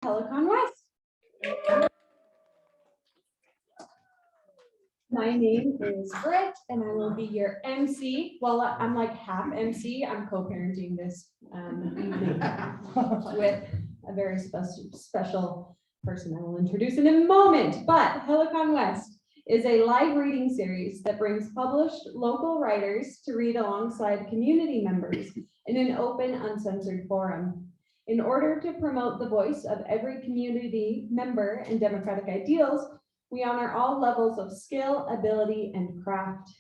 Helicon West. My name is Britt, and I will be your MC. Well, I'm like half MC. I'm co-parenting this evening with a very special person I will introduce in a moment. But Helicon West is a live reading series that brings published local writers to read alongside community members in an open, uncensored forum. In order to promote the voice of every community member and democratic ideals, we honor all levels of skill, ability, and craft.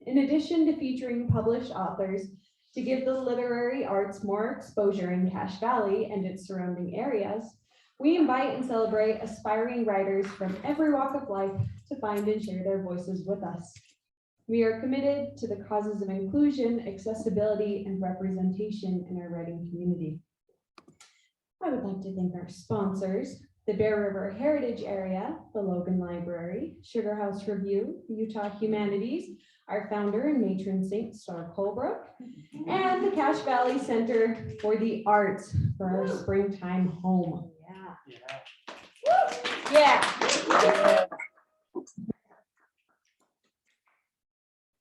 In addition to featuring published authors to give the literary arts more exposure in Cache Valley and its surrounding areas, we invite and celebrate aspiring writers from every walk of life to find and share their voices with us. We are committed to the causes of inclusion, accessibility, and representation in our writing community. I would like to thank our sponsors, the Bear River Heritage Area, the Logan Library, Sugar House Review, Utah Humanities, our founder and matron saint, Star Coulbrooke, and the Cache Valley Center for the Arts for our springtime home. Yeah.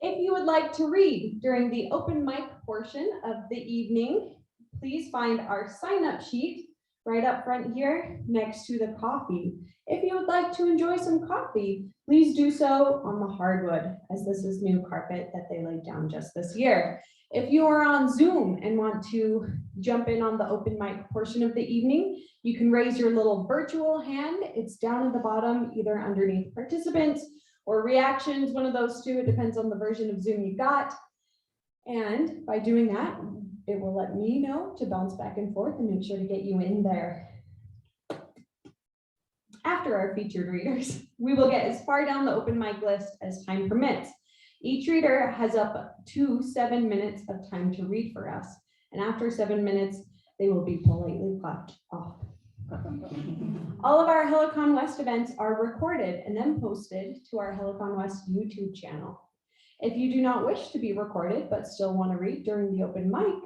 If you would like to read during the open mic portion of the evening, please find our sign-up sheet right up front here next to the coffee. If you would like to enjoy some coffee, please do so on the hardwood, as this is new carpet that they laid down just this year. If you are on Zoom and want to jump in on the open mic portion of the evening, you can raise your little virtual hand. It's down at the bottom, either underneath participants or reactions, one of those two. It depends on the version of Zoom you got. And by doing that, it will let me know to bounce back and forth and make sure to get you in there. After our featured readers, we will get as far down the open mic list as time permits. Each reader has up to 7 minutes of time to read for us. And after 7 minutes, they will be politely clapped off. All of our Helicon West events are recorded and then posted to our Helicon West YouTube channel. If you do not wish to be recorded, but still want to read during the open mic,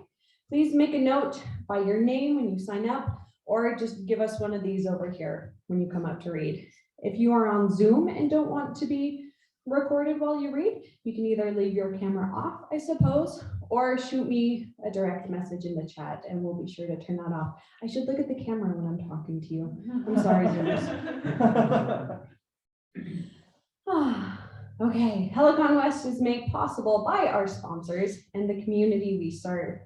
please make a note by your name when you sign up, or just give us one of these over here when you come up to read. If you are on Zoom and don't want to be recorded while you read, you can either leave your camera off, I suppose, or shoot me a direct message in the chat and we'll be sure to turn that off. I should look at the camera when I'm talking to you. I'm sorry, Zoomers. Okay, Helicon West is made possible by our sponsors and the community we serve.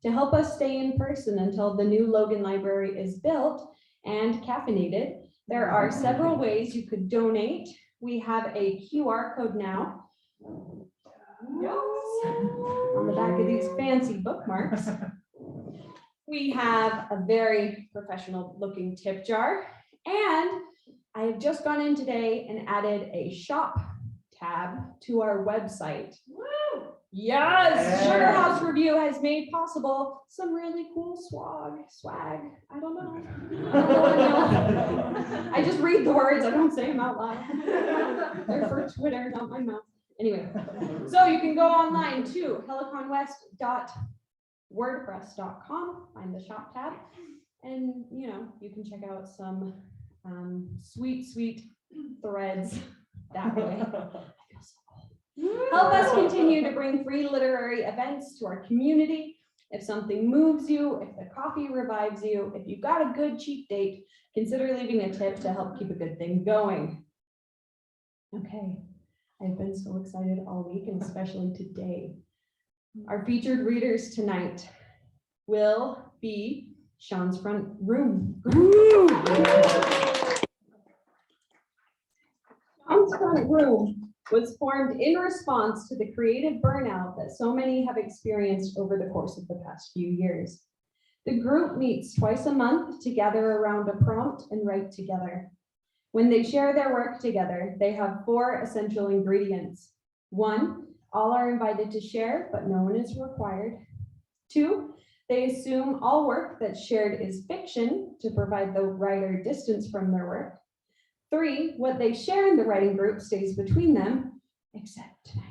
To help us stay in person until the new Logan Library is built and caffeinated, there are several ways you could donate. We have a QR code now. Yes. On the back of these fancy bookmarks. We have a very professional looking tip jar, and I have just gone in today and added a shop tab to our website. Woo! Yes, Sugar House Review has made possible some really cool swag. I don't know. I just read the words, I don't say them out loud. They're for Twitter, not my mouth. Anyway, so you can go online to heliconwest.wordpress.com, find the shop tab, and you can check out some sweet threads that way. Help us continue to bring free literary events to our community. If something moves you, if the coffee revives you, if you've got a good cheap date, consider leaving a tip to help keep a good thing going. Okay, I've been so excited all week and especially today. Our featured readers tonight will be Shaun's Front Room. Shaun's Front Room was formed in response to the creative burnout that so many have experienced over the course of the past few years. The group meets twice a month to gather around a prompt and write together. When they share their work together, they have 4 essential ingredients. 1, all are invited to share, but no one is required. 2, they assume all work that's shared is fiction to provide the writer distance from their work. 3, what they share in the writing group stays between them, except tonight.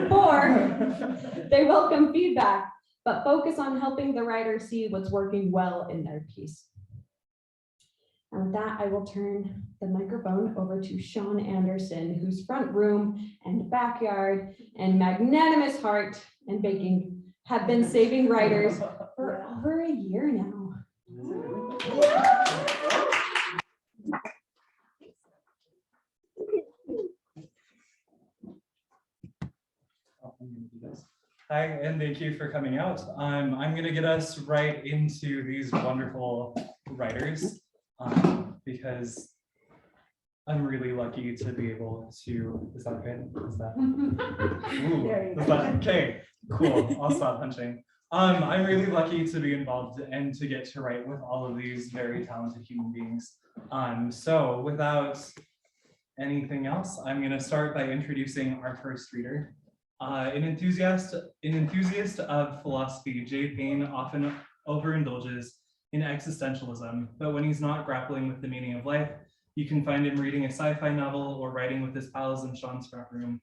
4, they welcome feedback, but focus on helping the writer see what's working well in their piece. with that, I will turn the microphone over to Shaun Anderson, whose front room and backyard and magnanimous heart and baking have been saving writers for over a year now. Hi, and thank you for coming out. I'm going to get us right into these wonderful writers because I'm really lucky to be able to, is that good? Is that? Ooh, is that okay? Cool. I'll stop punching. I'm really lucky to be involved and to get to write with all of these very talented human beings. So without anything else, I'm going to start by introducing our first reader. An enthusiast of philosophy, Jay Paine often overindulges in existentialism, but when he's not grappling with the meaning of life, you can find him reading a sci-fi novel or writing with his pals in Shaun's front room.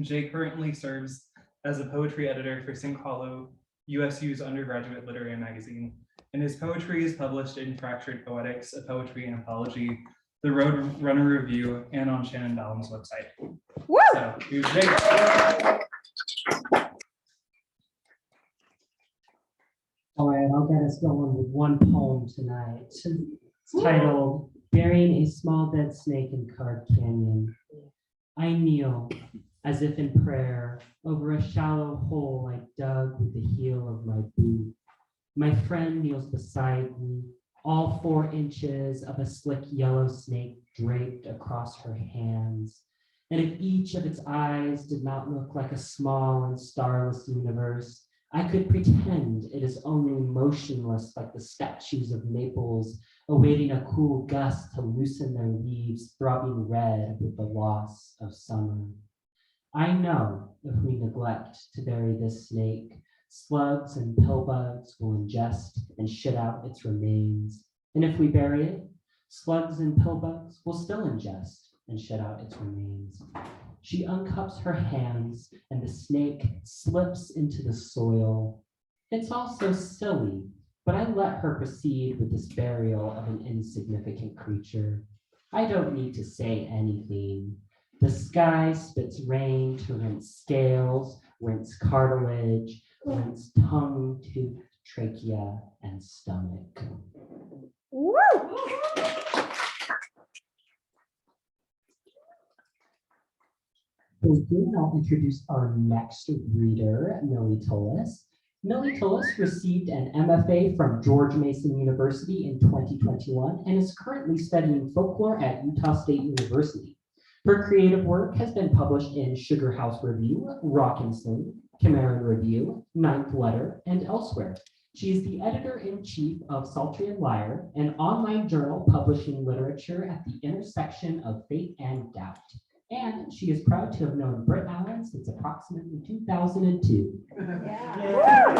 Jay currently serves as a poetry editor for St. Paulo, USU's undergraduate literary magazine, and his poetry is published in Fractured Poetics, a poetry anthology, the Road Runner Review, and on Shannon Ballum's website. Woo! So, here's Jay. All right, I'll get us going with one poem tonight. It's titled Burying a Small Dead Snake in Card Canyon. I kneel, as if in prayer, over a shallow hole I dug with the heel of my boot. My friend kneels beside me, all 4 inches of a slick yellow snake draped across her hands. And if each of its eyes did not look like a small and starless universe, I could pretend it is only motionless like the statues of Naples, awaiting a cool gust to loosen their leaves, throbbing red with the loss of summer. I know if we neglect to bury this snake, slugs and pillbugs will ingest and shit out its remains. And if we bury it, slugs and pillbugs will still ingest and shit out its remains. She uncups her hands and the snake slips into the soil. It's all so silly, but I let her proceed with this burial of an insignificant creature. I don't need to say anything. The sky spits rain to rinse scales, rinse cartilage, rinse tongue, tooth, trachea, and stomach. Woo! Thank you. I'll introduce our next reader, Millie Tullis. Millie Tullis received an MFA from George Mason University in 2021 and is currently studying folklore at Utah State University. Her creative work has been published in Sugar House Review, Rockin' Sling, Cimarron Review, Ninth Letter, and elsewhere. She is the editor-in-chief of Sultry and Lyre, an online journal publishing literature at the intersection of faith and doubt. And she is proud to have known Britt Allen since approximately 2002. Yeah.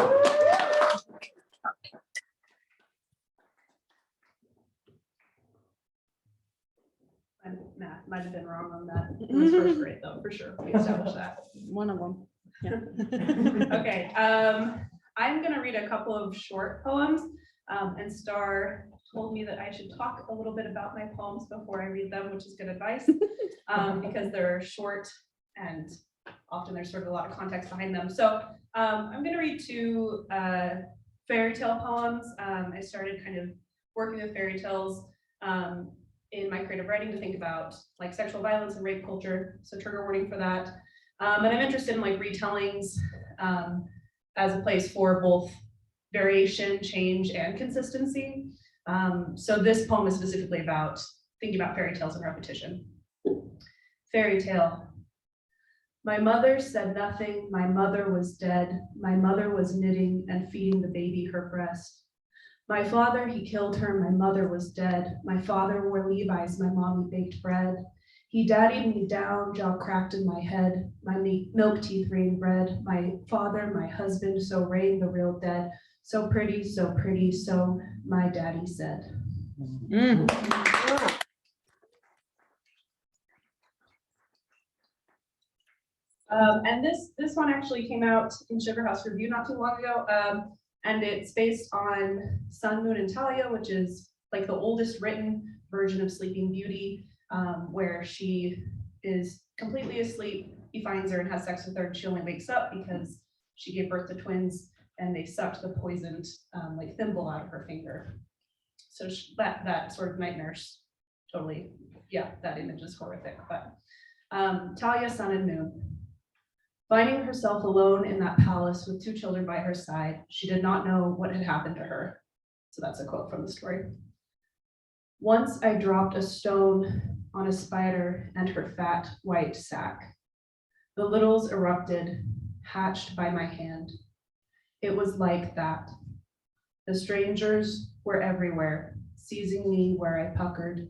Math might have been wrong on that. It was first grade though, for sure. We established that. One of them. Yeah. Okay. I'm gonna read a couple of short poems. And Star told me that I should talk a little bit about my poems before I read them, which is good advice, because they're short and often there's sort of a lot of context behind them. So I'm gonna read 2 fairy tale poems. I started kind of working with fairy tales in my creative writing to think about like sexual violence and rape culture. So trigger warning for that. And I'm interested in like retellings as a place for both variation, change, and consistency. So this poem is specifically about thinking about fairy tales and repetition. Fairy tale. My mother said nothing, my mother was dead, my mother was knitting and feeding the baby her breast. My father, he killed her, my mother was dead, my father wore Levi's, my mommy baked bread. He daddied me down, jaw cracked in my head, my milk teeth rained red, my father, my husband, so rained the real dead, so pretty, so my daddy said. And this one actually came out in Sugar House Review not too long ago, and it's based on Sun, Moon, and Talia, which is like the oldest written version of Sleeping Beauty, where she is completely asleep. He finds her and has sex with her, and she only wakes up because she gave birth to twins and they sucked the poisoned like thimble out of her finger. So that sort of nightmare's totally, yeah, that image is horrific. But Talia, Sun and Moon. Finding herself alone in that palace with 2 children by her side, she did not know what had happened to her. So that's a quote from the story. Once I dropped a stone on a spider and her fat white sack. The littles erupted, hatched by my hand. It was like that. The strangers were everywhere, seizing me where I puckered.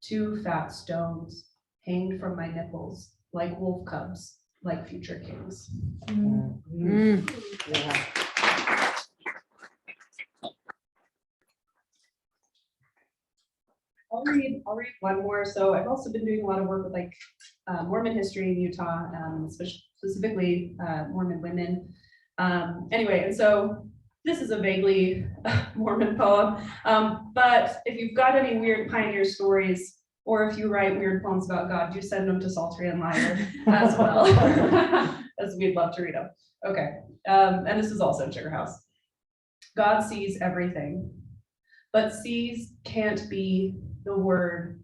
2 fat stones hanged from my nipples, like wolf cubs, like future kings. Yeah. I'll read one more. So I've also been doing a lot of work with like Mormon history in Utah, specifically Mormon women. Anyway, and so this is a vaguely Mormon poem, but if you've got any weird pioneer stories, or if you write weird poems about God, do send them to Sultry and Liar as well, as we'd love to read them. Okay, and this is also Sugar House. God sees everything, but sees can't be the word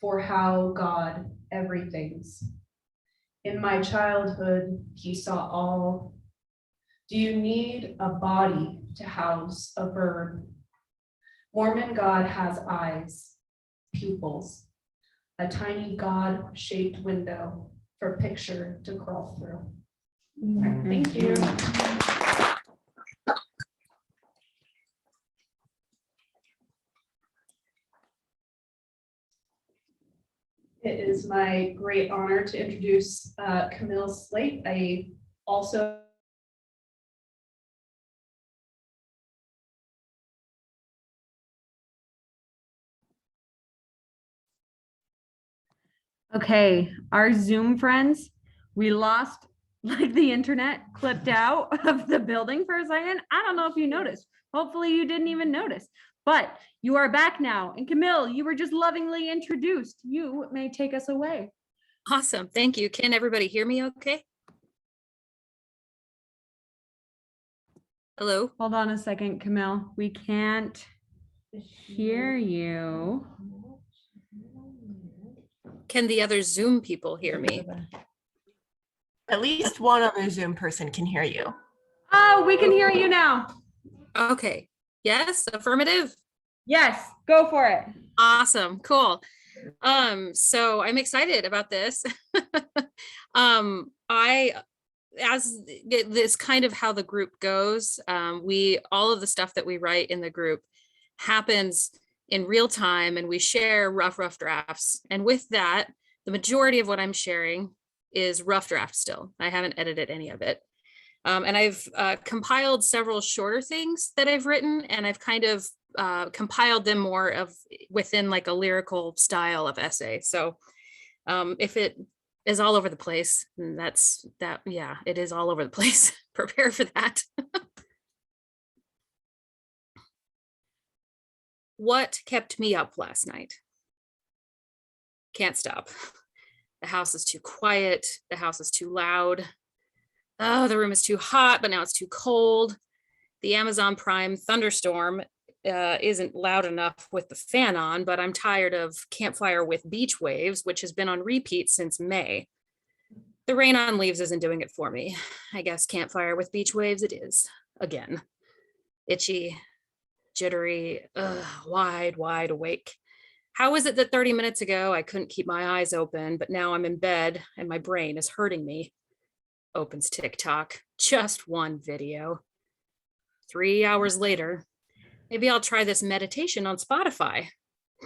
for how God everything's. In my childhood, he saw all. Do you need a body to house a verb? Mormon God has eyes, pupils, a tiny God-shaped window for picture to crawl through. Thank you. It is my great honor to introduce Camille Sleight. I also Okay, our Zoom friends, we lost like the internet clipped out of the building for a second. I don't know if you noticed. Hopefully you didn't even notice, but you are back now. And Camille, you were just lovingly introduced. You may take us away. Awesome. Thank you. Can everybody hear me okay? Hello? Hold on a second, Camille. We can't hear you. Can the other Zoom people hear me? At least one other Zoom person can hear you. Oh, we can hear you now. Okay. Yes, affirmative. Yes, go for it. Awesome. Cool. So I'm excited about this. As this kind of how the group goes, all of the stuff that we write in the group happens in real time, and we share rough drafts. And with that, the majority of what I'm sharing is rough draft still. I haven't edited any of it. And I've compiled several shorter things that I've written, and I've kind of compiled them more of within like a lyrical style of essay. So if it is all over the place, yeah, it is all over the place. Prepare for that. What kept me up last night? Can't stop. The house is too quiet. The house is too loud. Oh, the room is too hot, but now it's too cold. The Amazon Prime thunderstorm isn't loud enough with the fan on, but I'm tired of Campfire with Beach Waves, which has been on repeat since May. The Rain on Leaves isn't doing it for me. I guess Campfire with Beach Waves it is, again. Itchy, jittery, wide awake. How is it that 30 minutes ago I couldn't keep my eyes open, but now I'm in bed and my brain is hurting me? Opens TikTok, just one video. 3 hours later, maybe I'll try this meditation on Spotify.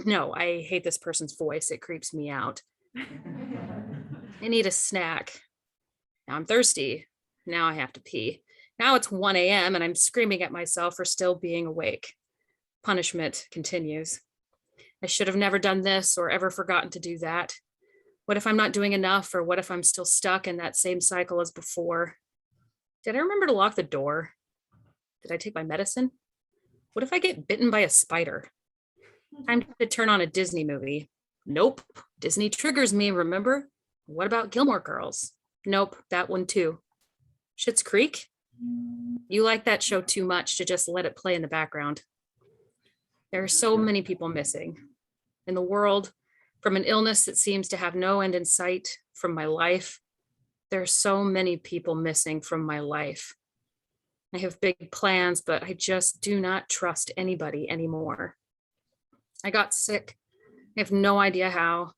No, I hate this person's voice. It creeps me out. I need a snack. Now I'm thirsty. Now I have to pee. Now it's 1 a.m. and I'm screaming at myself for still being awake. Punishment continues. I should have never done this or ever forgotten to do that. What if I'm not doing enough, or what if I'm still stuck in that same cycle as before? Did I remember to lock the door? Did I take my medicine? What if I get bitten by a spider? Time to turn on a Disney movie. Nope. Disney triggers me, remember? What about Gilmore Girls? Nope, that one too. Schitt's Creek? You like that show too much to just let it play in the background. There are so many people missing in the world, from an illness that seems to have no end in sight, from my life. There are so many people missing from my life. I have big plans, but I just do not trust anybody anymore. I got sick. I have no idea how,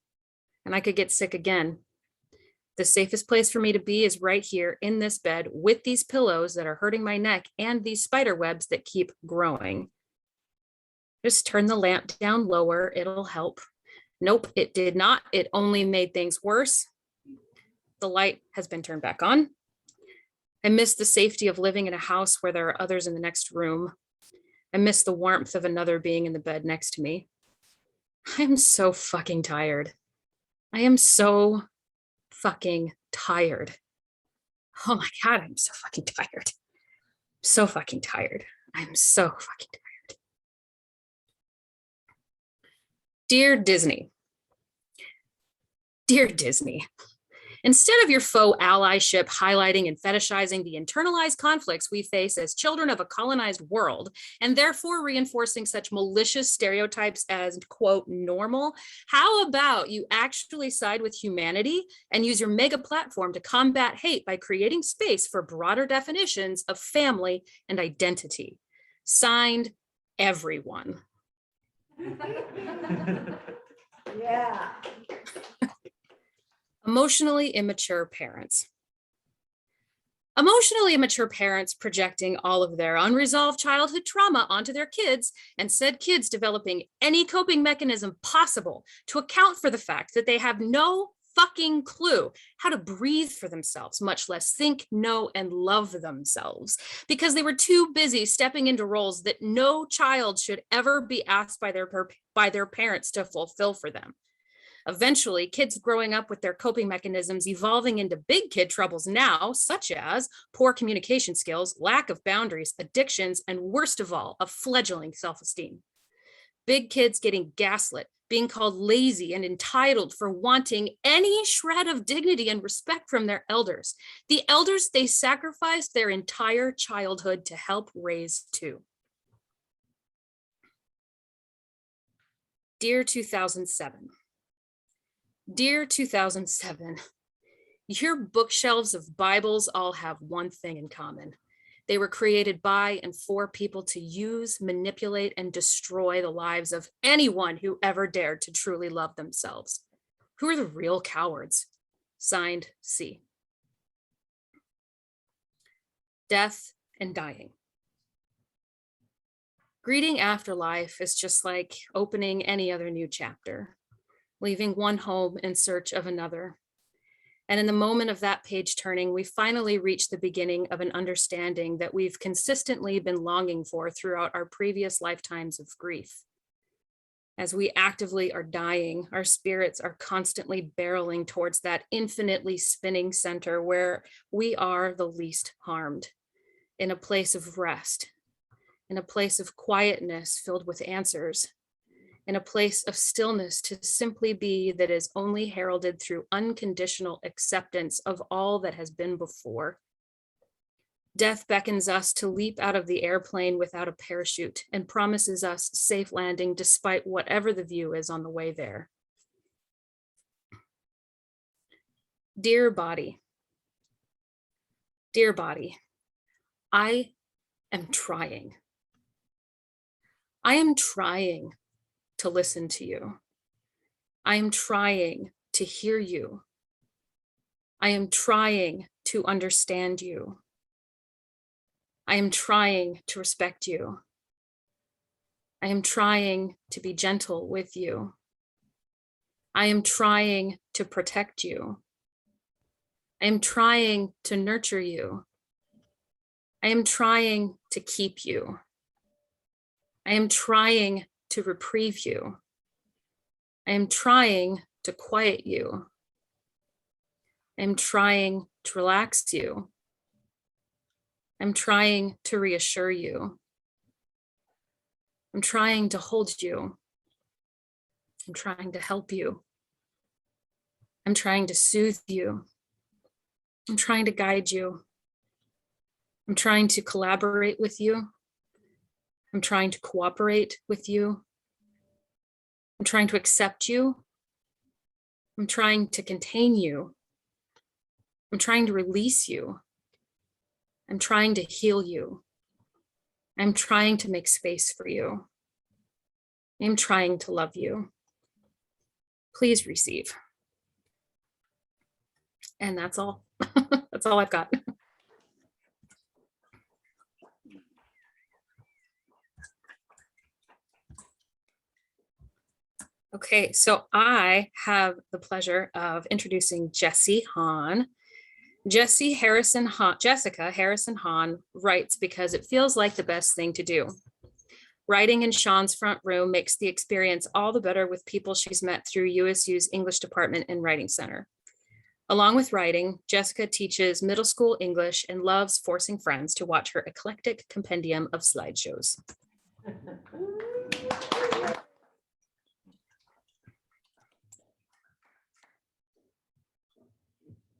and I could get sick again. The safest place for me to be is right here in this bed with these pillows that are hurting my neck and these spider webs that keep growing. Just turn the lamp down lower, it'll help. Nope, it did not. It only made things worse. The light has been turned back on. I miss the safety of living in a house where there are others in the next room. I miss the warmth of another being in the bed next to me. I'm so fucking tired. I am so fucking tired. Oh my God, I'm so fucking tired. So fucking tired. I'm so fucking tired. Dear Disney. Dear Disney. Instead of your faux allyship highlighting and fetishizing the internalized conflicts we face as children of a colonized world, and therefore reinforcing such malicious stereotypes as, quote, normal, how about you actually side with humanity and use your mega platform to combat hate by creating space for broader definitions of family and identity? Signed, everyone. Yeah. Emotionally immature parents. Emotionally immature parents projecting all of their unresolved childhood trauma onto their kids, and said kids developing any coping mechanism possible to account for the fact that they have no fucking clue how to breathe for themselves, much less think, know, and love themselves, because they were too busy stepping into roles that no child should ever be asked by their parents to fulfill for them. Eventually, kids growing up with their coping mechanisms evolving into big kid troubles now, such as poor communication skills, lack of boundaries, addictions, and worst of all, a fledgling self-esteem. Big kids getting gaslit, being called lazy and entitled for wanting any shred of dignity and respect from their elders, the elders they sacrificed their entire childhood to help raise too. Dear 2007. Dear 2007, your bookshelves of Bibles all have one thing in common. They were created by and for people to use, manipulate, and destroy the lives of anyone who ever dared to truly love themselves. Who are the real cowards? Signed, C. Death and dying. Greeting afterlife is just like opening any other new chapter, leaving one home in search of another. And in the moment of that page turning, we finally reach the beginning of an understanding that we've consistently been longing for throughout our previous lifetimes of grief. As we actively are dying, our spirits are constantly barreling towards that infinitely spinning center where we are the least harmed, in a place of rest, in a place of quietness filled with answers, in a place of stillness to simply be that is only heralded through unconditional acceptance of all that has been before. Death beckons us to leap out of the airplane without a parachute and promises us safe landing despite whatever the view is on the way there. Dear body, I am trying. I am trying to listen to you. I am trying to hear you. I am trying to understand you. I am trying to respect you. I am trying to be gentle with you. I am trying to protect you. I am trying to nurture you. I am trying to keep you. I am trying to reprieve you. I am trying to quiet you. I am trying to relax you. I'm trying to reassure you. I'm trying to hold you. I'm trying to help you. I'm trying to soothe you. I'm trying to guide you. I'm trying to collaborate with you. I'm trying to cooperate with you. I'm trying to accept you. I'm trying to contain you. I'm trying to release you. I'm trying to heal you. I'm trying to make space for you. I'm trying to love you. Please receive. And that's all. That's all I've got. Okay, so I have the pleasure of introducing Jessie Hahn. Jessica Harrison Hahn writes because it feels like the best thing to do. Writing in Shaun's front room makes the experience all the better with people she's met through USU's English department and writing center. Along with writing, Jessica teaches middle school English and loves forcing friends to watch her eclectic compendium of slideshows.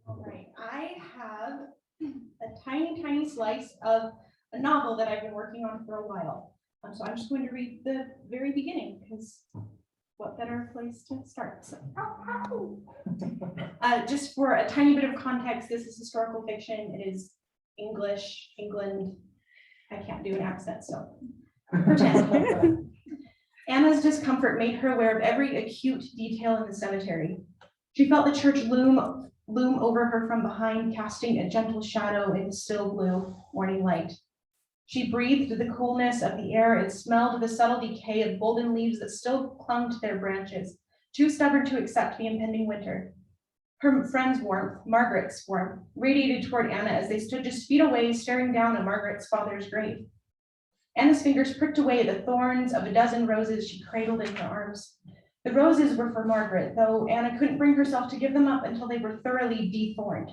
All right, I have a tiny slice of a novel that I've been working on for a while. So I'm just going to read the very beginning because what better place to start? So, just for a tiny bit of context, this is historical fiction. It is English, England. I can't do an accent, so pretend. Anna's discomfort made her aware of every acute detail in the cemetery. She felt the church loom over her from behind, casting a gentle shadow in the still blue morning light. She breathed the coolness of the air and smelled the subtle decay of golden leaves that still clung to their branches, too stubborn to accept the impending winter. Her friend's warmth, Margaret's warmth, radiated toward Anna as they stood just feet away, staring down at Margaret's father's grave. Anna's fingers pricked away at the thorns of a dozen roses she cradled in her arms. The roses were for Margaret, though Anna couldn't bring herself to give them up until they were thoroughly de-thorned.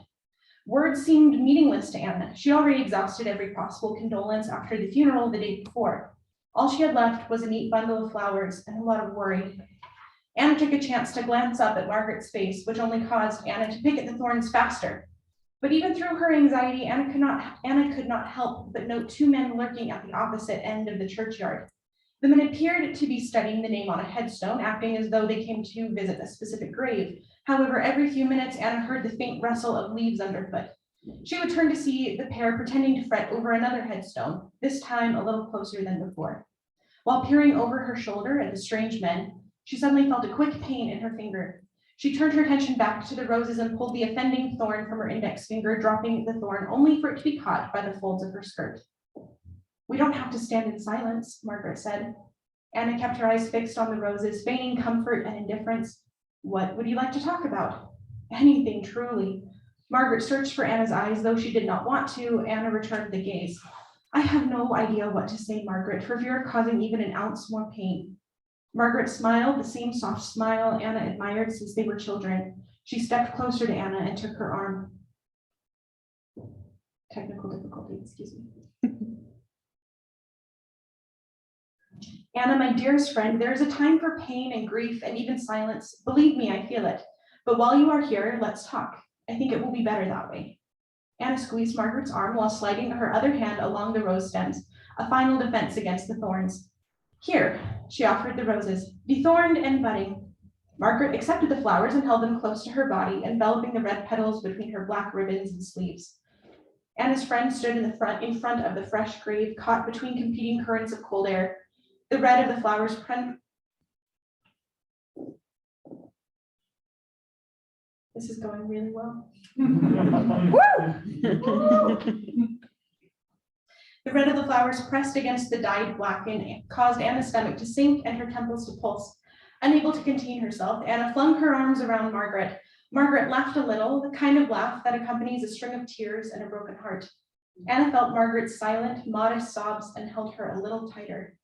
Words seemed meaningless to Anna. She already exhausted every possible condolence after the funeral the day before. All she had left was a neat bundle of flowers and a lot of worry. Anna took a chance to glance up at Margaret's face, which only caused Anna to pick at the thorns faster. But even through her anxiety, Anna could not help but note two men lurking at the opposite end of the churchyard. The men appeared to be studying the name on a headstone, acting as though they came to visit a specific grave. However, every few minutes, Anna heard the faint rustle of leaves underfoot. She would turn to see the pair pretending to fret over another headstone, this time a little closer than before. While peering over her shoulder at the strange men, she suddenly felt a quick pain in her finger. She turned her attention back to the roses and pulled the offending thorn from her index finger, dropping the thorn only for it to be caught by the folds of her skirt. "We don't have to stand in silence," Margaret said. Anna kept her eyes fixed on the roses, feigning comfort and indifference. "What would you like to talk about?" "Anything, truly." Margaret searched for Anna's eyes, though she did not want to. Anna returned the gaze. "I have no idea what to say, Margaret, for fear of causing even an ounce more pain." Margaret smiled, the same soft smile Anna admired since they were children. She stepped closer to Anna and took her arm. Technical difficulty, excuse me. "Anna, my dearest friend, there is a time for pain and grief and even silence. Believe me, I feel it. But while you are here, let's talk. I think it will be better that way." Anna squeezed Margaret's arm while sliding her other hand along the rose stems, a final defense against the thorns. "Here," she offered the roses, "dethorned and budding." Margaret accepted the flowers and held them close to her body, enveloping the red petals between her black ribbons and sleeves. Anna's friend stood in front of the fresh grave, caught between competing currents of cold air. The red of the flowers This is going really well. The red of the flowers pressed against the dyed blacken caused Anna's stomach to sink and her temples to pulse. Unable to contain herself, Anna flung her arms around Margaret. Margaret laughed a little, the kind of laugh that accompanies a string of tears and a broken heart. Anna felt Margaret's silent, modest sobs and held her a little tighter.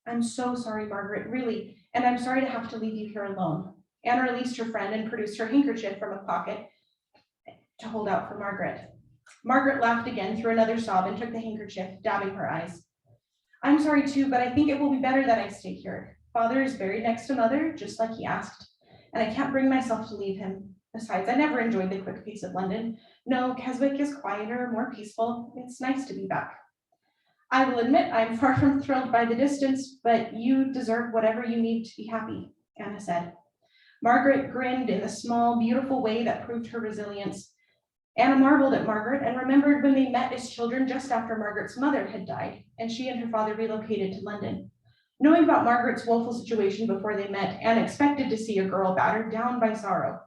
"I'm so sorry, Margaret, really, and I'm sorry to have to leave you here alone." Anna released her friend and produced her handkerchief from a pocket to hold out for Margaret. Margaret laughed again through another sob and took the handkerchief, dabbing her eyes. "I'm sorry too, but I think it will be better that I stay here." Father is buried next to mother, just like he asked, and I can't bring myself to leave him. Besides, I never enjoyed the quick pace of London. No, Keswick is quieter, more peaceful. It's nice to be back. I will admit I'm far from thrilled by the distance, but you deserve whatever you need to be happy, Anna said. Margaret grinned in the small, beautiful way that proved her resilience. Anna marveled at Margaret and remembered when they met as children just after Margaret's mother had died, and she and her father relocated to London. Knowing about Margaret's woeful situation before they met, Anna expected to see a girl battered down by sorrow.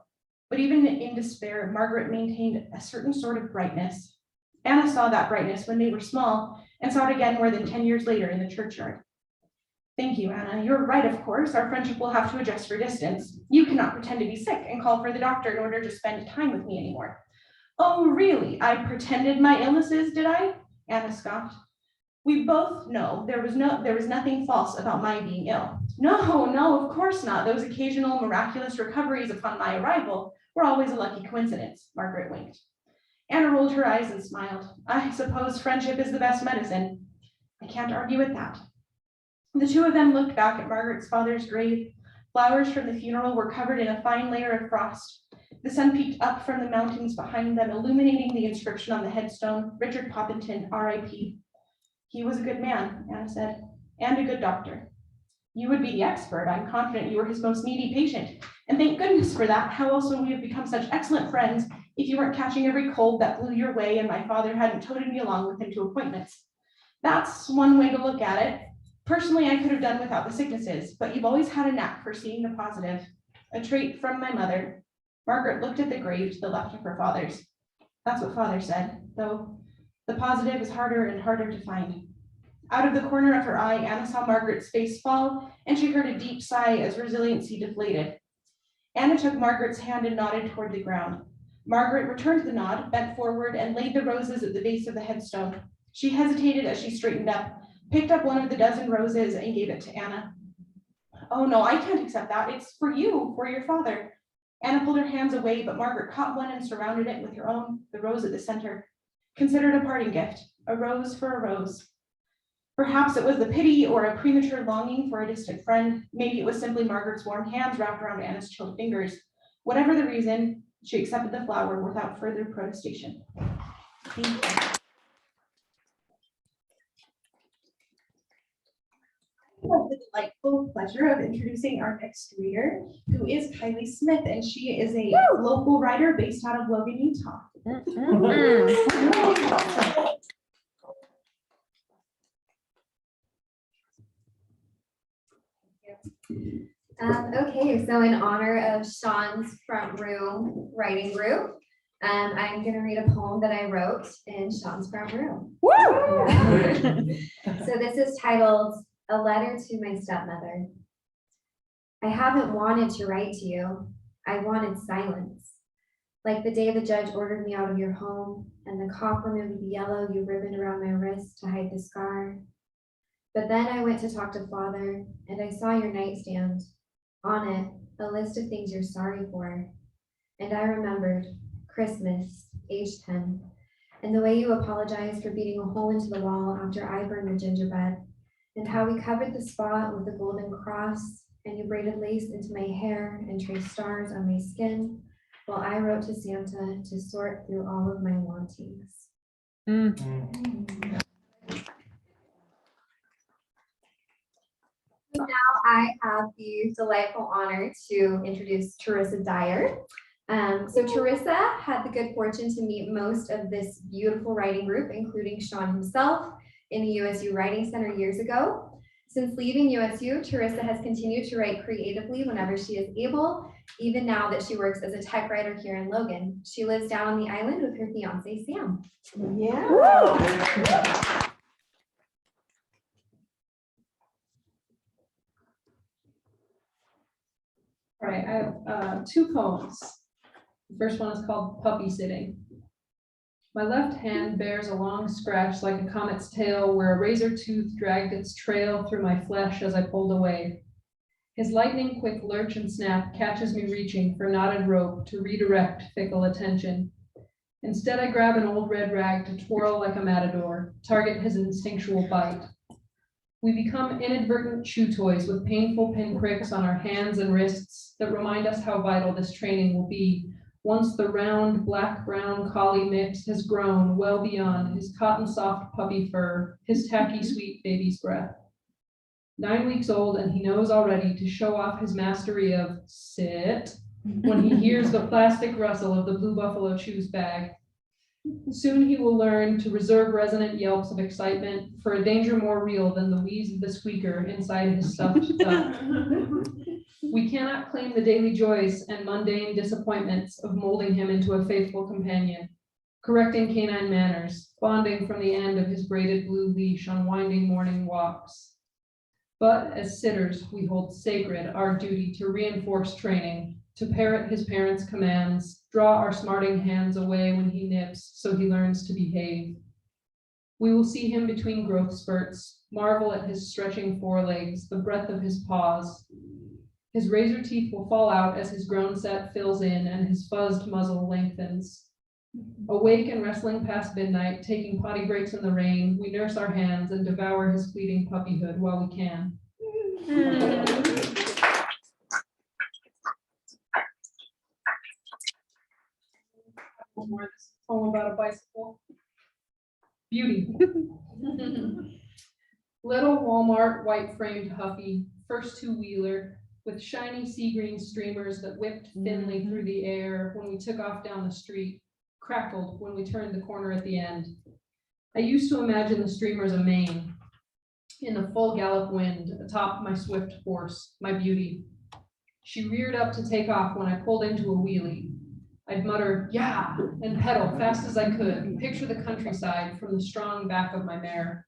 But even in despair, Margaret maintained a certain sort of brightness. Anna saw that brightness when they were small and saw it again more than 10 years later in the churchyard. Thank you, Anna. You're right, of course. Our friendship will have to adjust for distance. You cannot pretend to be sick and call for the doctor in order to spend time with me anymore. Oh, really? I pretended my illnesses, did I? Anna scoffed. We both know there was nothing false about my being ill. No, of course not. Those occasional miraculous recoveries upon my arrival were always a lucky coincidence, Margaret winked. Anna rolled her eyes and smiled. I suppose friendship is the best medicine. I can't argue with that. The two of them looked back at Margaret's father's grave. Flowers from the funeral were covered in a fine layer of frost. The sun peeked up from the mountains behind them, illuminating the inscription on the headstone, Richard Poppington, R.I.P. He was a good man, Anna said, and a good doctor. You would be the expert. I'm confident you were his most needy patient. And thank goodness for that. How else would we have become such excellent friends if you weren't catching every cold that blew your way and my father hadn't toted me along with him to appointments? That's one way to look at it. Personally, I could have done without the sicknesses, but you've always had a knack for seeing the positive, a trait from my mother. Margaret looked at the grave to the left of her father's. That's what father said, though the positive is harder and harder to find. Out of the corner of her eye, Anna saw Margaret's face fall, and she heard a deep sigh as resiliency deflated. Anna took Margaret's hand and nodded toward the ground. Margaret returned the nod, bent forward, and laid the roses at the base of the headstone. She hesitated as she straightened up, picked up one of the dozen roses, and gave it to Anna. Oh no, I can't accept that. It's for you, for your father. Anna pulled her hands away, but Margaret caught one and surrounded it with her own, the rose at the center. Consider it a parting gift, a rose for a rose. Perhaps it was the pity or a premature longing for a distant friend. Maybe it was simply Margaret's warm hands wrapped around Anna's chilled fingers. Whatever the reason, she accepted the flower without further protestation. Thank you. I have the delightful pleasure of introducing our next reader, who is Kylie Smith, and she is a local writer based out of Logan, Utah. Okay, so in honor of Shaun's front room writing group, I'm gonna read a poem that I wrote in Shaun's front room. So this is titled A Letter to My Stepmother. I haven't wanted to write to you. I wanted silence. Like the day the judge ordered me out of your home and the cop removed the yellow you ribboned around my wrist to hide the scar. But then I went to talk to Father and I saw your nightstand. On it, a list of things you're sorry for. And I remembered Christmas, age 10, and the way you apologized for beating a hole into the wall after I burned the gingerbread, and how we covered the spot with the golden cross, and you braided lace into my hair and traced stars on my skin, while I wrote to Santa to sort through all of my wantings. Now I have the delightful honor to introduce Terysa Dyer. So Terysa had the good fortune to meet most of this beautiful writing group, including Shaun himself, in the USU Writing Center years ago. Since leaving USU, Terysa has continued to write creatively whenever she is able, even now that she works as a tech writer here in Logan. She lives down on the island with her fiance, Sam. Yeah. All right, I have two poems. The first one is called Puppy Sitting. My left hand bears a long scratch like a comet's tail where a razor tooth dragged its trail through my flesh as I pulled away. His lightning quick lurch and snap catches me reaching for knotted rope to redirect fickle attention. Instead, I grab an old red rag to twirl like a matador, target his instinctual bite. We become inadvertent chew toys with painful pinpricks on our hands and wrists that remind us how vital this training will be once the round black-brown collie mix has grown well beyond his cotton-soft puppy fur, his tacky sweet baby's breath. 9 weeks old, and he knows already to show off his mastery of sit when he hears the plastic rustle of the Blue Buffalo Chews bag. Soon he will learn to reserve resonant yelps of excitement for a danger more real than the wheeze of the squeaker inside his stuffed duck. We cannot claim the daily joys and mundane disappointments of molding him into a faithful companion, correcting canine manners, bonding from the end of his braided blue leash on winding morning walks. But as sitters, we hold sacred our duty to reinforce training, to parrot his parents' commands, draw our smarting hands away when he nips so he learns to behave. We will see him between growth spurts, marvel at his stretching forelegs, the breadth of his paws. His razor teeth will fall out as his grown set fills in and his fuzzed muzzle lengthens. Awake and wrestling past midnight, taking potty breaks in the rain, we nurse our hands and devour his fleeting puppyhood while we can. One more, this poem about a bicycle. Beauty. Little Walmart white-framed Huffy, first two-wheeler, with shiny sea green streamers that whipped thinly through the air when we took off down the street, crackled when we turned the corner at the end. I used to imagine the streamers a mane, in the full gallop wind, atop my swift horse, my beauty. She reared up to take off when I pulled into a wheelie. I'd mutter, yeah, and pedal fast as I could, picture the countryside from the strong back of my mare.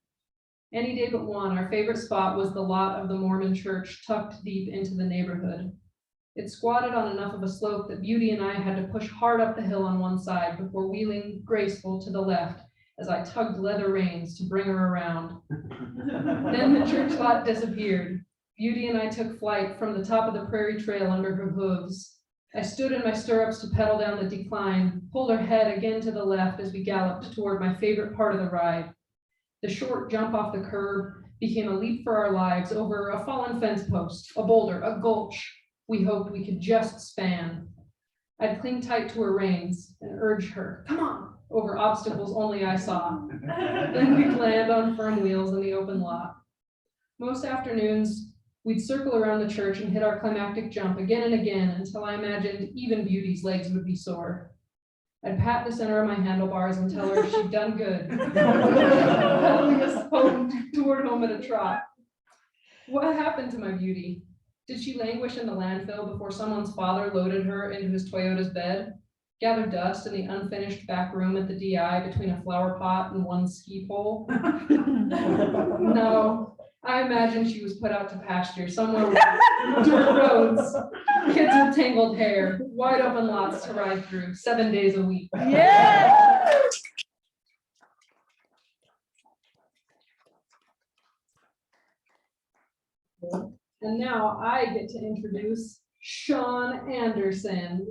Any day but one, our favorite spot was the lot of the Mormon church tucked deep into the neighborhood. It squatted on enough of a slope that Beauty and I had to push hard up the hill on one side before wheeling graceful to the left as I tugged leather reins to bring her around. Then the church lot disappeared. Beauty and I took flight from the top of the prairie trail under her hooves. I stood in my stirrups to pedal down the decline, pulled her head again to the left as we galloped toward my favorite part of the ride. The short jump off the curb became a leap for our lives over a fallen fence post, a boulder, a gulch we hoped we could just span. I'd cling tight to her reins and urge her, come on, over obstacles only I saw. Then we'd land on firm wheels in the open lot. Most afternoons, we'd circle around the church and hit our climactic jump again and again until I imagined even Beauty's legs would be sore. I'd pat the center of my handlebars and tell her she'd done good, pedaling us toward home at a trot. What happened to my Beauty? Did she languish in the landfill before someone's father loaded her into his Toyota's bed, gathered dust in the unfinished back room at the DI between a flower pot and one ski pole? No, I imagine she was put out to pasture somewhere with dirt roads, kids with tangled hair, wide open lots to ride through 7 days a week. Yeah. And now I get to introduce Shaun Anderson.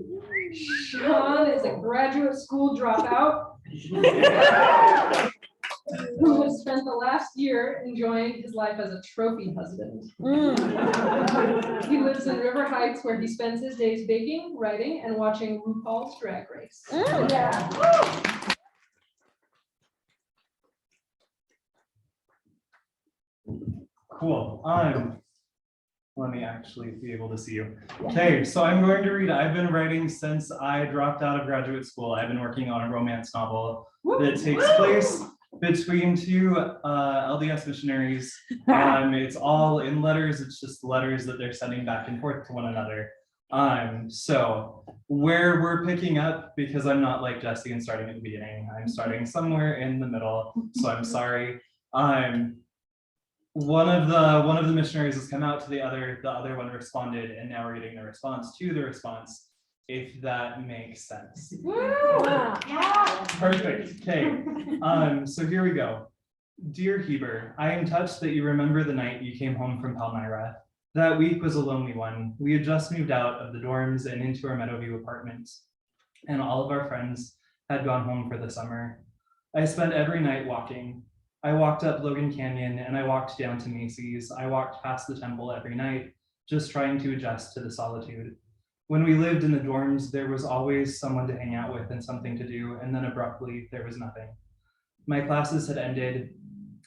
Shaun is a graduate school dropout who has spent the last year enjoying his life as a trophy husband. He lives in River Heights, where he spends his days baking, writing, and watching RuPaul's Drag Race. Yeah. Cool. Let me actually be able to see you. Okay, so I'm going to read. I've been writing since I dropped out of graduate school. I've been working on a romance novel that takes place between two LDS missionaries. It's all in letters. It's just letters that they're sending back and forth to one another. So where we're picking up, because I'm not like Jessie and starting at the beginning, I'm starting somewhere in the middle. So I'm sorry. One of the missionaries has come out to the other one responded, and now we're getting the response to the response, if that makes sense. Perfect. Okay. So here we go. Dear Heber, I am touched that you remember the night you came home from Palmyra. That week was a lonely one. We had just moved out of the dorms and into our Meadowview apartments, and all of our friends had gone home for the summer. I spent every night walking. I walked up Logan Canyon and I walked down to Macy's. I walked past the temple every night, just trying to adjust to the solitude. When we lived in the dorms, there was always someone to hang out with and something to do, and then abruptly, there was nothing. My classes had ended.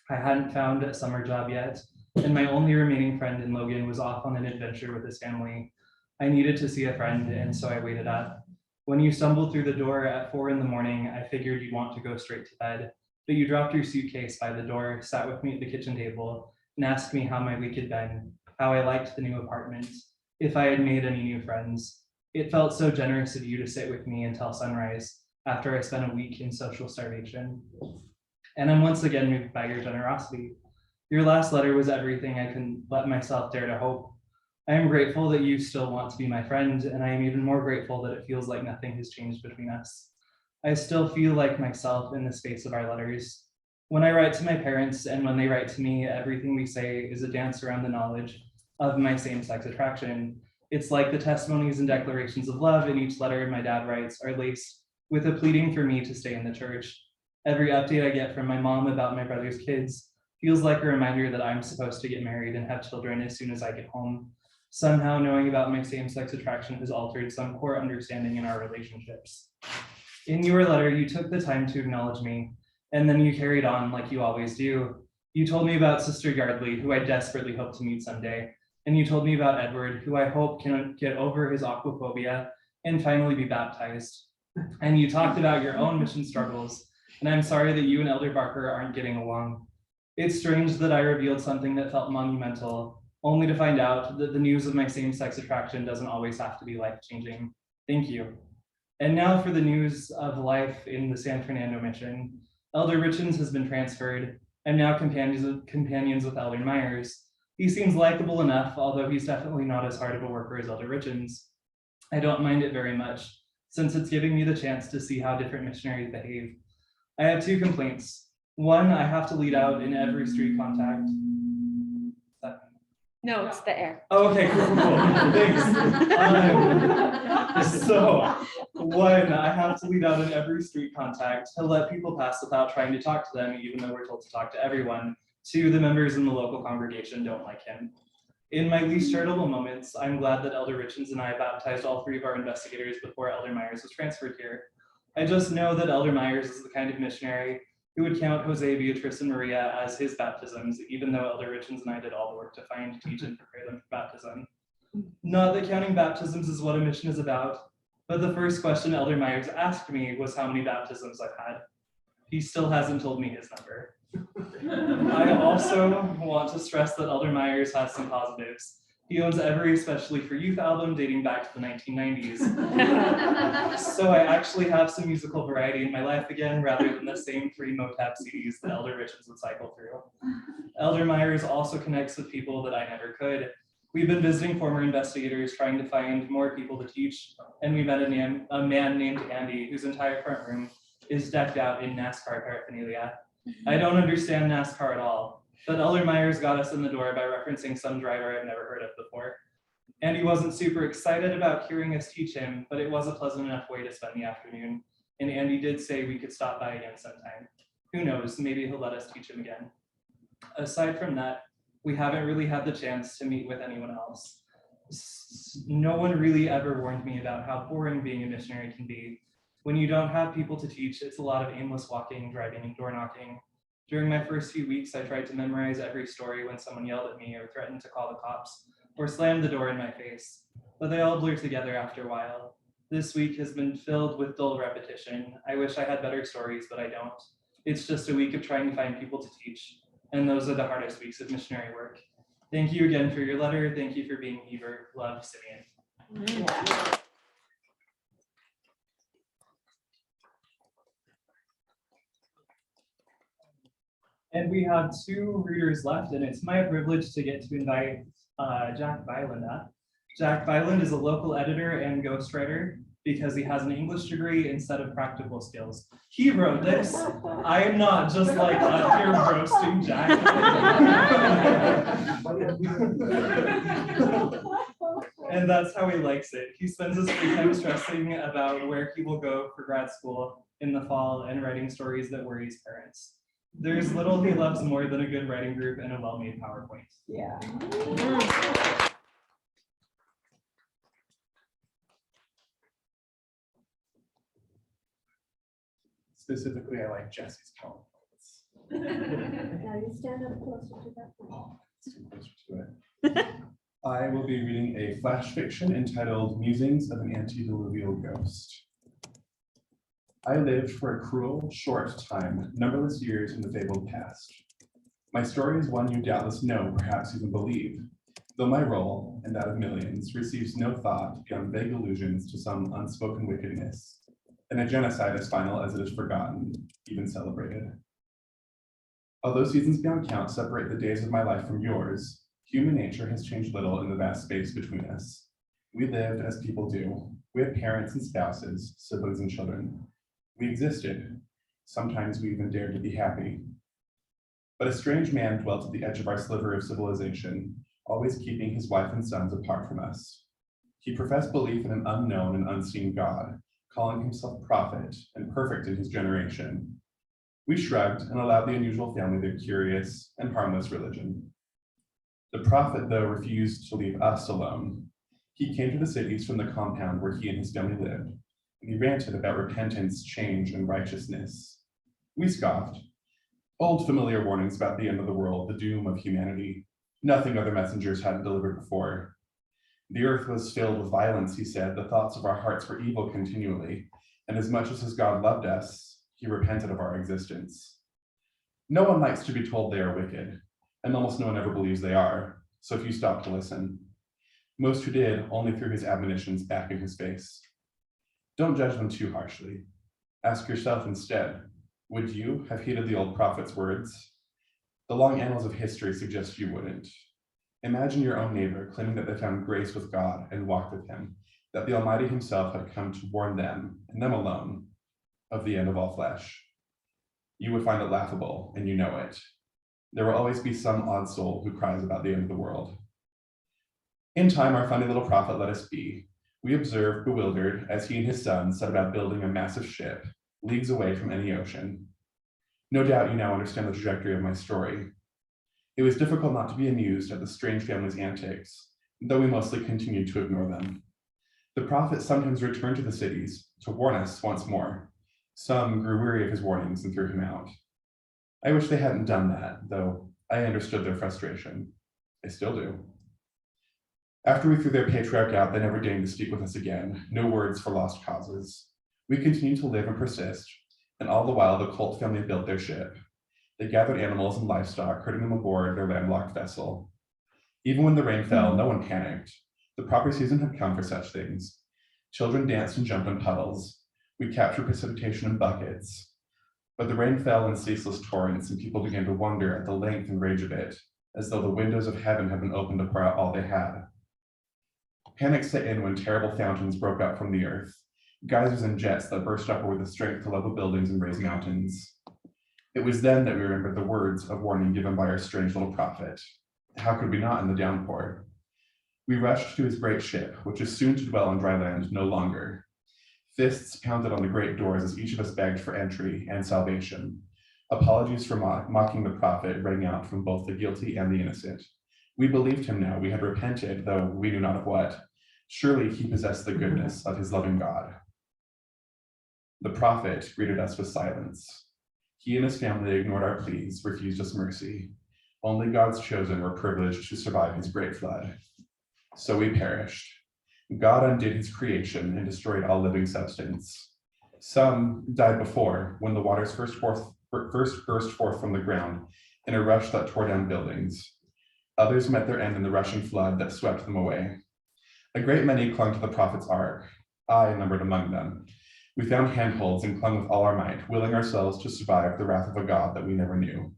I hadn't found a summer job yet, and my only remaining friend in Logan was off on an adventure with his family. I needed to see a friend, and so I waited up. When you stumbled through the door at 4 a.m, I figured you'd want to go straight to bed, but you dropped your suitcase by the door, sat with me at the kitchen table, and asked me how my week had been, how I liked the new apartment, if I had made any new friends. It felt so generous of you to sit with me until sunrise, after I spent a week in social starvation. And I'm once again moved by your generosity. Your last letter was everything I can let myself dare to hope. I am grateful that you still want to be my friend, and I am even more grateful that it feels like nothing has changed between us. I still feel like myself in the space of our letters. When I write to my parents and when they write to me, everything we say is a dance around the knowledge of my same-sex attraction. It's like the testimonies and declarations of love in each letter my dad writes are laced with a pleading for me to stay in the church. Every update I get from my mom about my brother's kids feels like a reminder that I'm supposed to get married and have children as soon as I get home. Somehow knowing about my same-sex attraction has altered some core understanding in our relationships. In your letter, you took the time to acknowledge me, and then you carried on like you always do. You told me about Sister Yardley, who I desperately hope to meet someday. And you told me about Edward, who I hope can get over his aquaphobia and finally be baptized. And you talked about your own mission struggles, and I'm sorry that you and Elder Barker aren't getting along. It's strange that I revealed something that felt monumental, only to find out that the news of my same-sex attraction doesn't always have to be life-changing. Thank you. And now for the news of life in the San Fernando mission. Elder Richens has been transferred. I'm now companions with Elder Myers. He seems likable enough, although he's definitely not as hard of a worker as Elder Richens. I don't mind it very much, since it's giving me the chance to see how different missionaries behave. I have 2 complaints. One, I have to lead out in every street contact. No, it's the air. Oh, okay, cool. Thanks. So, one, I have to lead out in every street contact to let people pass without trying to talk to them, even though we're told to talk to everyone. 2, the members in the local congregation don't like him. In my least charitable moments, I'm glad that Elder Richens and I baptized all 3 of our investigators before Elder Myers was transferred here. I just know that Elder Myers is the kind of missionary who would count Jose, Beatrice, and Maria as his baptisms, even though Elder Richens and I did all the work to find, teach, and prepare them for baptism. Not that counting baptisms is what a mission is about, but the first question Elder Myers asked me was how many baptisms I've had. He still hasn't told me his number. I also want to stress that Elder Myers has some positives. He owns every Especially for Youth album dating back to the 1990s. So I actually have some musical variety in my life again, rather than the same 3 Motap CDs that Elder Richens would cycle through. Elder Myers also connects with people that I never could. We've been visiting former investigators trying to find more people to teach, and we met a man named Andy whose entire front room is decked out in NASCAR paraphernalia. I don't understand NASCAR at all, but Elder Myers got us in the door by referencing some driver I've never heard of before. And he wasn't super excited about hearing us teach him, but it was a pleasant enough way to spend the afternoon. And Andy did say we could stop by again sometime. Who knows, maybe he'll let us teach him again. Aside from that, we haven't really had the chance to meet with anyone else. No one really ever warned me about how boring being a missionary can be. When you don't have people to teach, it's a lot of aimless walking, driving, and door knocking. During my first few weeks, I tried to memorize every story when someone yelled at me or threatened to call the cops or slammed the door in my face, but they all blur together after a while. This week has been filled with dull repetition. I wish I had better stories, but I don't. It's just a week of trying to find people to teach, and those are the hardest weeks of missionary work. Thank you again for your letter. Thank you for being Heber. Love, Simeon. And we have 2 readers left, and it's my privilege to get to invite Jack Bylund up. Jack Bylund is a local editor and ghostwriter because he has an English degree instead of practical skills. He wrote this. I am not just like up here roasting Jack. And that's how he likes it. He spends his free time stressing about where he will go for grad school in the fall and writing stories that worry his parents. There's little he loves more than a good writing group and a well-made PowerPoint. Yeah. Specifically, I like Jessie's PowerPoints. Now you stand up closer to that. Oh, let's get closer to it. I will be reading a flash fiction entitled Musings of an Antediluvial Ghost. I lived for a cruel, short time, numberless years in the fabled past. My story is one you doubtless know, perhaps even believe, though my role, and that of millions, receives no thought beyond vague allusions to some unspoken wickedness, and a genocide as final as it is forgotten, even celebrated. Although seasons beyond count separate the days of my life from yours, human nature has changed little in the vast space between us. We lived as people do. We had parents and spouses, siblings and children. We existed. Sometimes we even dared to be happy. But a strange man dwelt at the edge of our sliver of civilization, always keeping his wife and sons apart from us. He professed belief in an unknown and unseen God, calling himself prophet and perfect in his generation. We shrugged and allowed the unusual family their curious and harmless religion. The prophet, though, refused to leave us alone. He came to the cities from the compound where he and his family lived, and he ranted about repentance, change, and righteousness. We scoffed. Old familiar warnings about the end of the world, the doom of humanity. Nothing other messengers hadn't delivered before. The earth was filled with violence, he said. The thoughts of our hearts were evil continually, and as much as his God loved us, he repented of our existence. No one likes to be told they are wicked, and almost no one ever believes they are, so few stopped to listen. Most who did only threw his admonitions back in his face. Don't judge them too harshly. Ask yourself instead, would you have heeded the old prophet's words? The long annals of history suggest you wouldn't. Imagine your own neighbor claiming that they found grace with God and walked with him, that the Almighty himself had come to warn them, and them alone, of the end of all flesh. You would find it laughable, and you know it. There will always be some odd soul who cries about the end of the world. In time, our funny little prophet let us be. We observed, bewildered, as he and his sons set about building a massive ship, leagues away from any ocean. No doubt you now understand the trajectory of my story. It was difficult not to be amused at the strange family's antics, though we mostly continued to ignore them. The prophet sometimes returned to the cities to warn us once more. Some grew weary of his warnings and threw him out. I wish they hadn't done that, though I understood their frustration. I still do. After we threw their patriarch out, they never deigned to speak with us again. No words for lost causes. We continued to live and persist, and all the while the Colt family built their ship. They gathered animals and livestock, herding them aboard their landlocked vessel. Even when the rain fell, no one panicked. The proper season had come for such things. Children danced and jumped in puddles. We captured precipitation in buckets. But the rain fell in ceaseless torrents, and people began to wonder at the length and rage of it, as though the windows of heaven had been opened to pour out all they had. Panic set in when terrible fountains broke out from the earth, geysers and jets that burst upward with the strength to level buildings and raise mountains. It was then that we remembered the words of warning given by our strange little prophet. How could we not in the downpour? We rushed to his great ship, which is soon to dwell on dry land no longer. Fists pounded on the great doors as each of us begged for entry and salvation. Apologies for mocking the prophet rang out from both the guilty and the innocent. We believed him now. We had repented, though we knew not of what. Surely he possessed the goodness of his loving God. The prophet greeted us with silence. He and his family ignored our pleas, refused us mercy. Only God's chosen were privileged to survive his great flood. So we perished. God undid his creation and destroyed all living substance. Some died before, when the waters first burst forth from the ground in a rush that tore down buildings. Others met their end in the rushing flood that swept them away. A great many clung to the prophet's ark. I numbered among them. We found handholds and clung with all our might, willing ourselves to survive the wrath of a God that we never knew.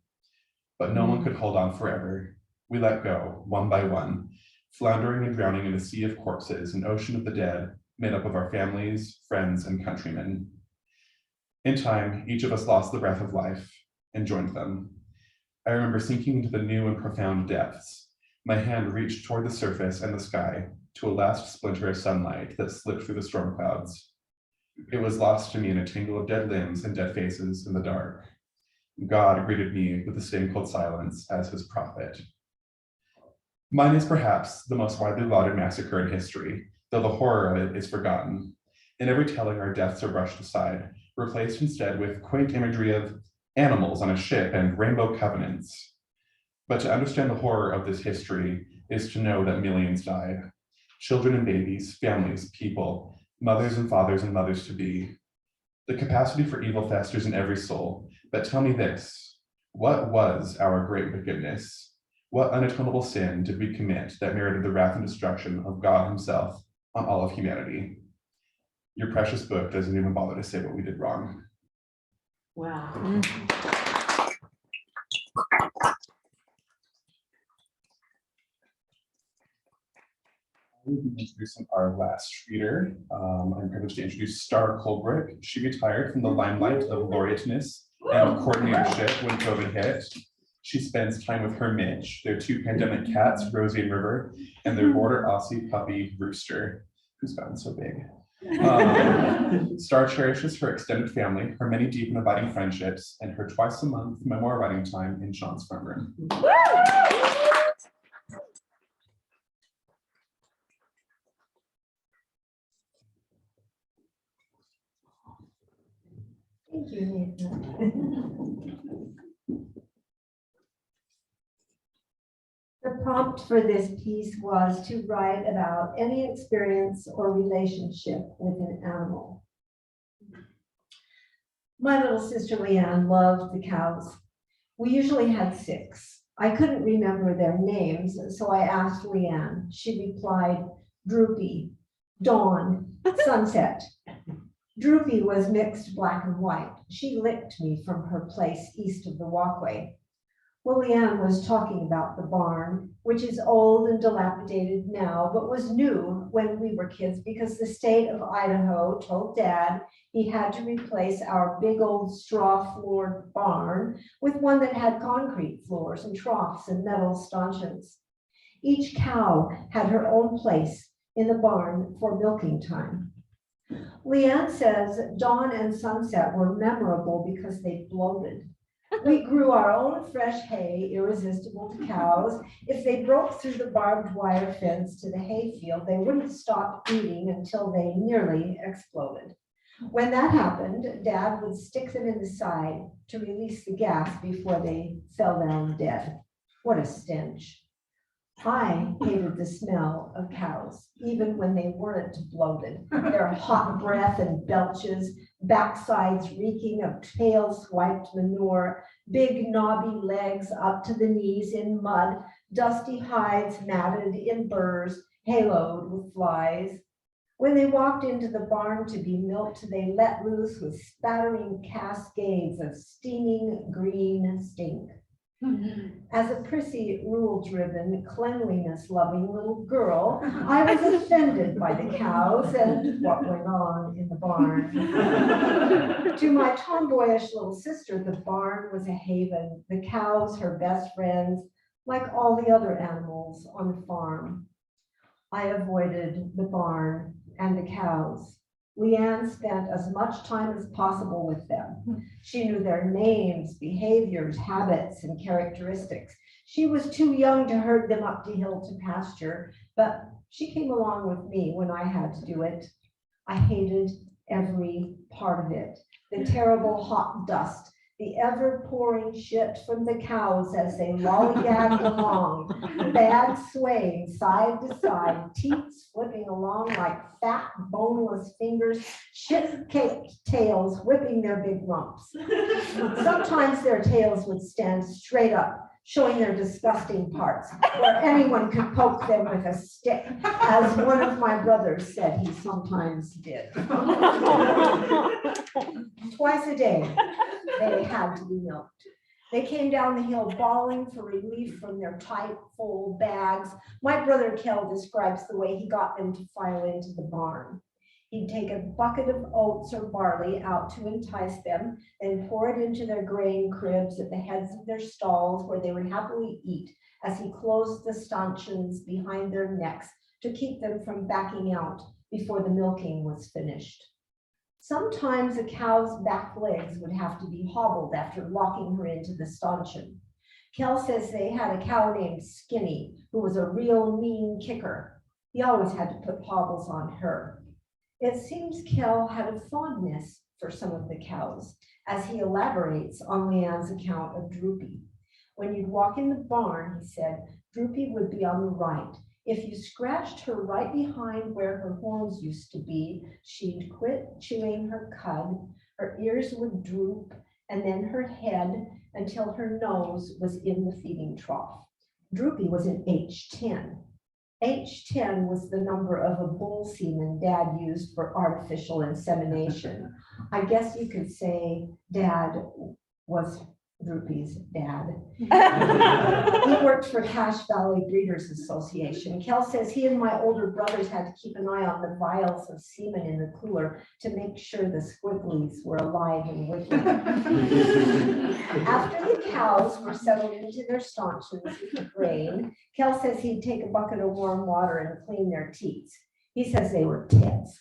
But no one could hold on forever. We let go, one by one, floundering and drowning in a sea of corpses, an ocean of the dead, made up of our families, friends, and countrymen. In time, each of us lost the breath of life and joined them. I remember sinking into the new and profound depths. My hand reached toward the surface and the sky to a last splinter of sunlight that slipped through the storm clouds. It was lost to me in a tangle of dead limbs and dead faces in the dark. God greeted me with the same cold silence as his prophet. Mine is perhaps the most widely lauded massacre in history, though the horror of it is forgotten. In every telling, our deaths are brushed aside, replaced instead with quaint imagery of animals on a ship and rainbow covenants. But to understand the horror of this history is to know that millions died. Children and babies, families, people, mothers and fathers and mothers-to-be. The capacity for evil festers in every soul. But tell me this, what was our great wickedness? What unatonable sin did we commit that merited the wrath and destruction of God himself on all of humanity? Your precious book doesn't even bother to say what we did wrong. Wow. We'll be introducing our last reader. I'm privileged to introduce Star Coulbrooke. She retired from the limelight of laureateness and coordinatorship when COVID hit. She spends time with her Mitch, their 2 pandemic cats, Rosie and River, and their border Aussie puppy, Rooster, who's gotten so big. Star cherishes her extended family, her many deep and abiding friendships, and her twice a month memoir writing time in Shaun's front room. Thank you, Nathan. The prompt for this piece was to write about any experience or relationship with an animal. My little sister Leanne loved the cows. We usually had 6. I couldn't remember their names, so I asked Leanne. She replied, Droopy, Dawn, Sunset. Droopy was mixed black and white. She licked me from her place east of the walkway. Well, Leanne was talking about the barn, which is old and dilapidated now, but was new when we were kids because the state of Idaho told Dad he had to replace our big old straw-floored barn with one that had concrete floors and troughs and metal stanchions. Each cow had her own place in the barn for milking time. Leanne says Dawn and Sunset were memorable because they bloated. We grew our own fresh hay, irresistible to cows. If they broke through the barbed wire fence to the hay field, they wouldn't stop eating until they nearly exploded. When that happened, Dad would stick them in the side to release the gas before they fell down dead. What a stench. I hated the smell of cows, even when they weren't bloated. Their hot breath and belches, backsides reeking of tail-swiped manure, big knobby legs up to the knees in mud, dusty hides matted in burrs, haloed with flies. When they walked into the barn to be milked, they let loose with spattering cascades of steaming green stink. As a prissy, rule-driven, cleanliness-loving little girl, I was offended by the cows and what went on in the barn. To my tomboyish little sister, the barn was a haven, the cows her best friends, like all the other animals on the farm. I avoided the barn and the cows. Leanne spent as much time as possible with them. She knew their names, behaviors, habits, and characteristics. She was too young to herd them up to hill to pasture, but she came along with me when I had to do it. I hated every part of it. The terrible hot dust, the ever-pouring shit from the cows as they lollygagged along, bad swaying side to side, teats flipping along like fat, boneless fingers, shit-caked tails whipping their big rumps. Sometimes their tails would stand straight up, showing their disgusting parts, where anyone could poke them with a stick, as one of my brothers said he sometimes did. Twice a day, they had to be milked. They came down the hill bawling for relief from their tight, full bags. My brother Kel describes the way he got them to file into the barn. He'd take a bucket of oats or barley out to entice them, then pour it into their grain cribs at the heads of their stalls where they would happily eat as he closed the stanchions behind their necks to keep them from backing out before the milking was finished. Sometimes a cow's back legs would have to be hobbled after locking her into the stanchion. Kel says they had a cow named Skinny, who was a real mean kicker. He always had to put hobbles on her. It seems Kel had a fondness for some of the cows, as he elaborates on Leanne's account of Droopy. When you'd walk in the barn, he said, Droopy would be on the right. If you scratched her right behind where her horns used to be, she'd quit chewing her cud, her ears would droop, and then her head until her nose was in the feeding trough. Droopy was an H10. H10 was the number of a bull semen Dad used for artificial insemination. I guess you could say Dad was Droopy's dad. He worked for Cache Valley Breeders Association. Kel says he and my older brothers had to keep an eye on the vials of semen in the cooler to make sure the squigglies were alive and wiggling. After the cows were settled into their stanchions with grain, Kel says he'd take a bucket of warm water and clean their teats. He says they were tits.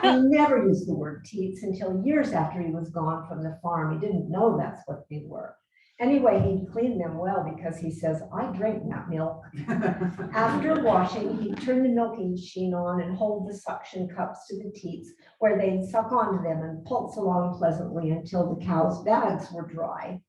He never used the word teats until years after he was gone from the farm. He didn't know that's what they were. Anyway, he'd clean them well because he says, I drink that milk. After washing, he'd turn the milking machine on and hold the suction cups to the teats where they'd suck onto them and pulse along pleasantly until the cows' bags were dry.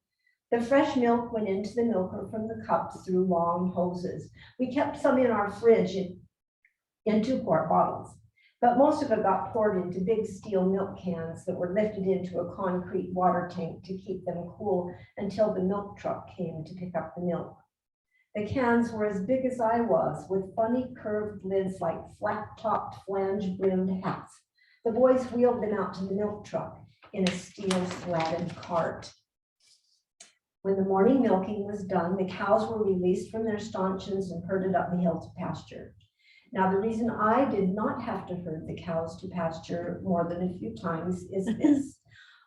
The fresh milk went into the milker from the cups through long hoses. We kept some in our fridge in 2-quart bottles. But most of it got poured into big steel milk cans that were lifted into a concrete water tank to keep them cool until the milk truck came to pick up the milk. The cans were as big as I was, with funny curved lids like flat-topped flange-brimmed hats. The boys wheeled them out to the milk truck in a steel-slatted cart. When the morning milking was done, the cows were released from their stanchions and herded up the hill to pasture. Now, the reason I did not have to herd the cows to pasture more than a few times is this.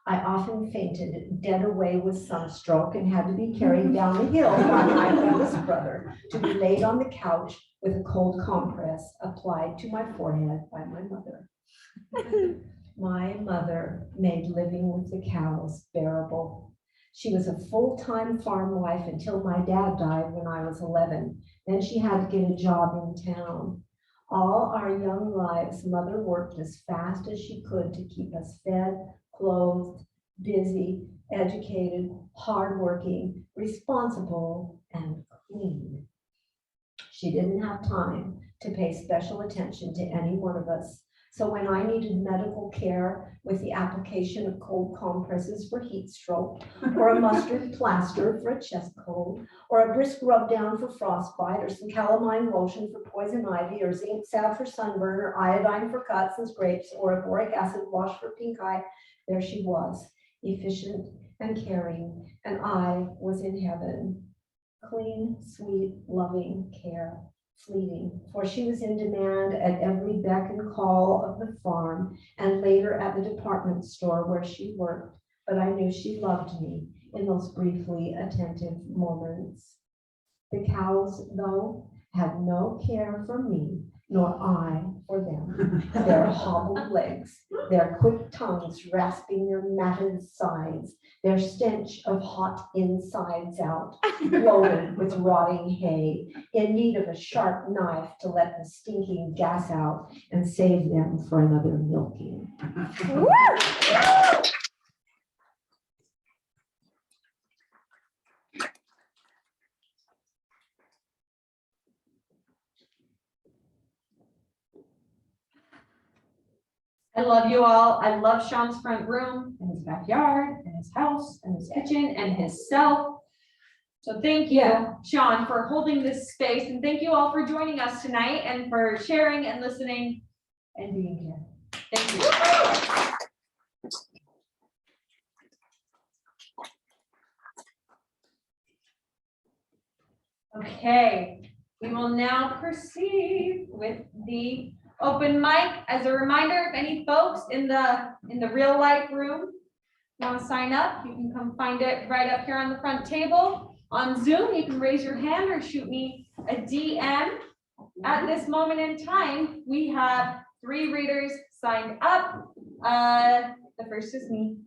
I often fainted dead away with sunstroke and had to be carried down the hill by my oldest brother to be laid on the couch with a cold compress applied to my forehead by my mother. My mother made living with the cows bearable. She was a full-time farm wife until my dad died when I was 11. Then she had to get a job in town. All our young lives, Mother worked as fast as she could to keep us fed, clothed, busy, educated, hardworking, responsible, and clean. She didn't have time to pay special attention to any one of us. So when I needed medical care with the application of cold compresses for heat stroke, or a mustard plaster for a chest cold, or a brisk rub down for frostbite, or some calamine lotion for poison ivy, or zinc salve for sunburn, or iodine for cuts and scrapes, or a boric acid wash for pink eye, there she was, efficient and caring, and I was in heaven. Clean, sweet, loving care. Fleeting, for she was in demand at every beck and call of the farm and later at the department store where she worked, but I knew she loved me in those briefly attentive moments. The cows, though, had no care for me, nor I for them. Their hobbled legs, their quick tongues rasping their matted sides, their stench of hot insides out, bloated with rotting hay, in need of a sharp knife to let the stinking gas out and save them for another milking. I love you all. I love Shaun's front room and his backyard and his house and his kitchen and his self. So thank you, Shaun, for holding this space, and thank you all for joining us tonight and for sharing and listening and being here. Thank you. Okay, we will now proceed with the open mic. As a reminder, if any folks in the real life room want to sign up, you can come find it right up here on the front table. On Zoom, you can raise your hand or shoot me a DM. At this moment in time, we have 3 readers signed up. The first is me,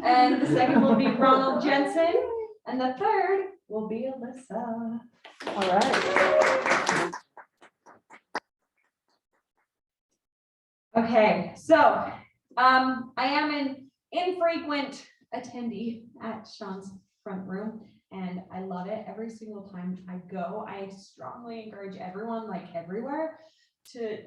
and the second will be Ronald Jensen, and the third will be Alyssa. All right. Okay, so I am an infrequent attendee at Shaun's front room, and I love it. Every single time I go, I strongly encourage everyone, like everywhere, to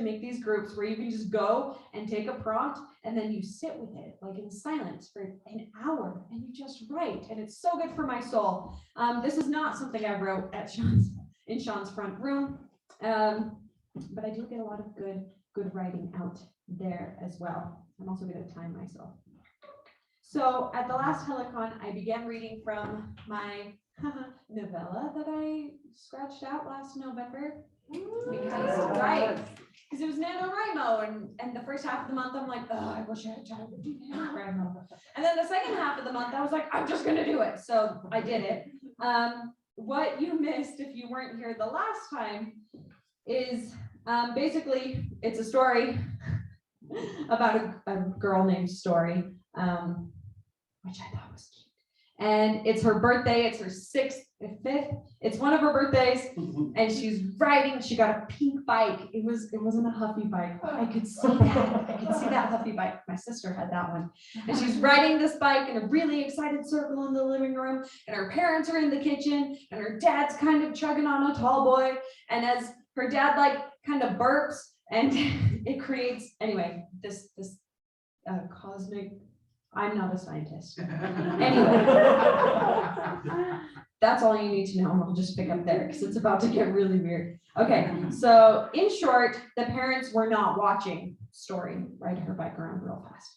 make these groups where you can just go and take a prompt and then you sit with it like in silence for an hour and you just write, and it's so good for my soul. This is not something I wrote at Shaun's front room, but I do get a lot of good writing out there as well. I'm also good at time myself. So at the last Helicon, I began reading from my novella that I scratched out last November. Because it was NaNoWriMo, and the first half of the month I'm like, oh, I wish I had time to do NaNoWriMo. And then the second half of the month I was like, I'm just gonna do it. So I did it. What you missed if you weren't here the last time is basically it's a story about a girl named Story, which I thought was cute. And it's her birthday, it's her 5th, it's one of her birthdays, and she's riding, she got a pink bike. It wasn't a Huffy bike. I could see that Huffy bike. My sister had that one. And she's riding this bike in a really excited circle in the living room, and her parents are in the kitchen, and her dad's kind of chugging on a tall boy. And as her dad like kind of burps, and it creates, anyway, this cosmic, I'm not a scientist. Anyway, that's all you need to know. I'll just pick up there because it's about to get really weird. Okay, so in short, the parents were not watching Story ride her bike around real fast.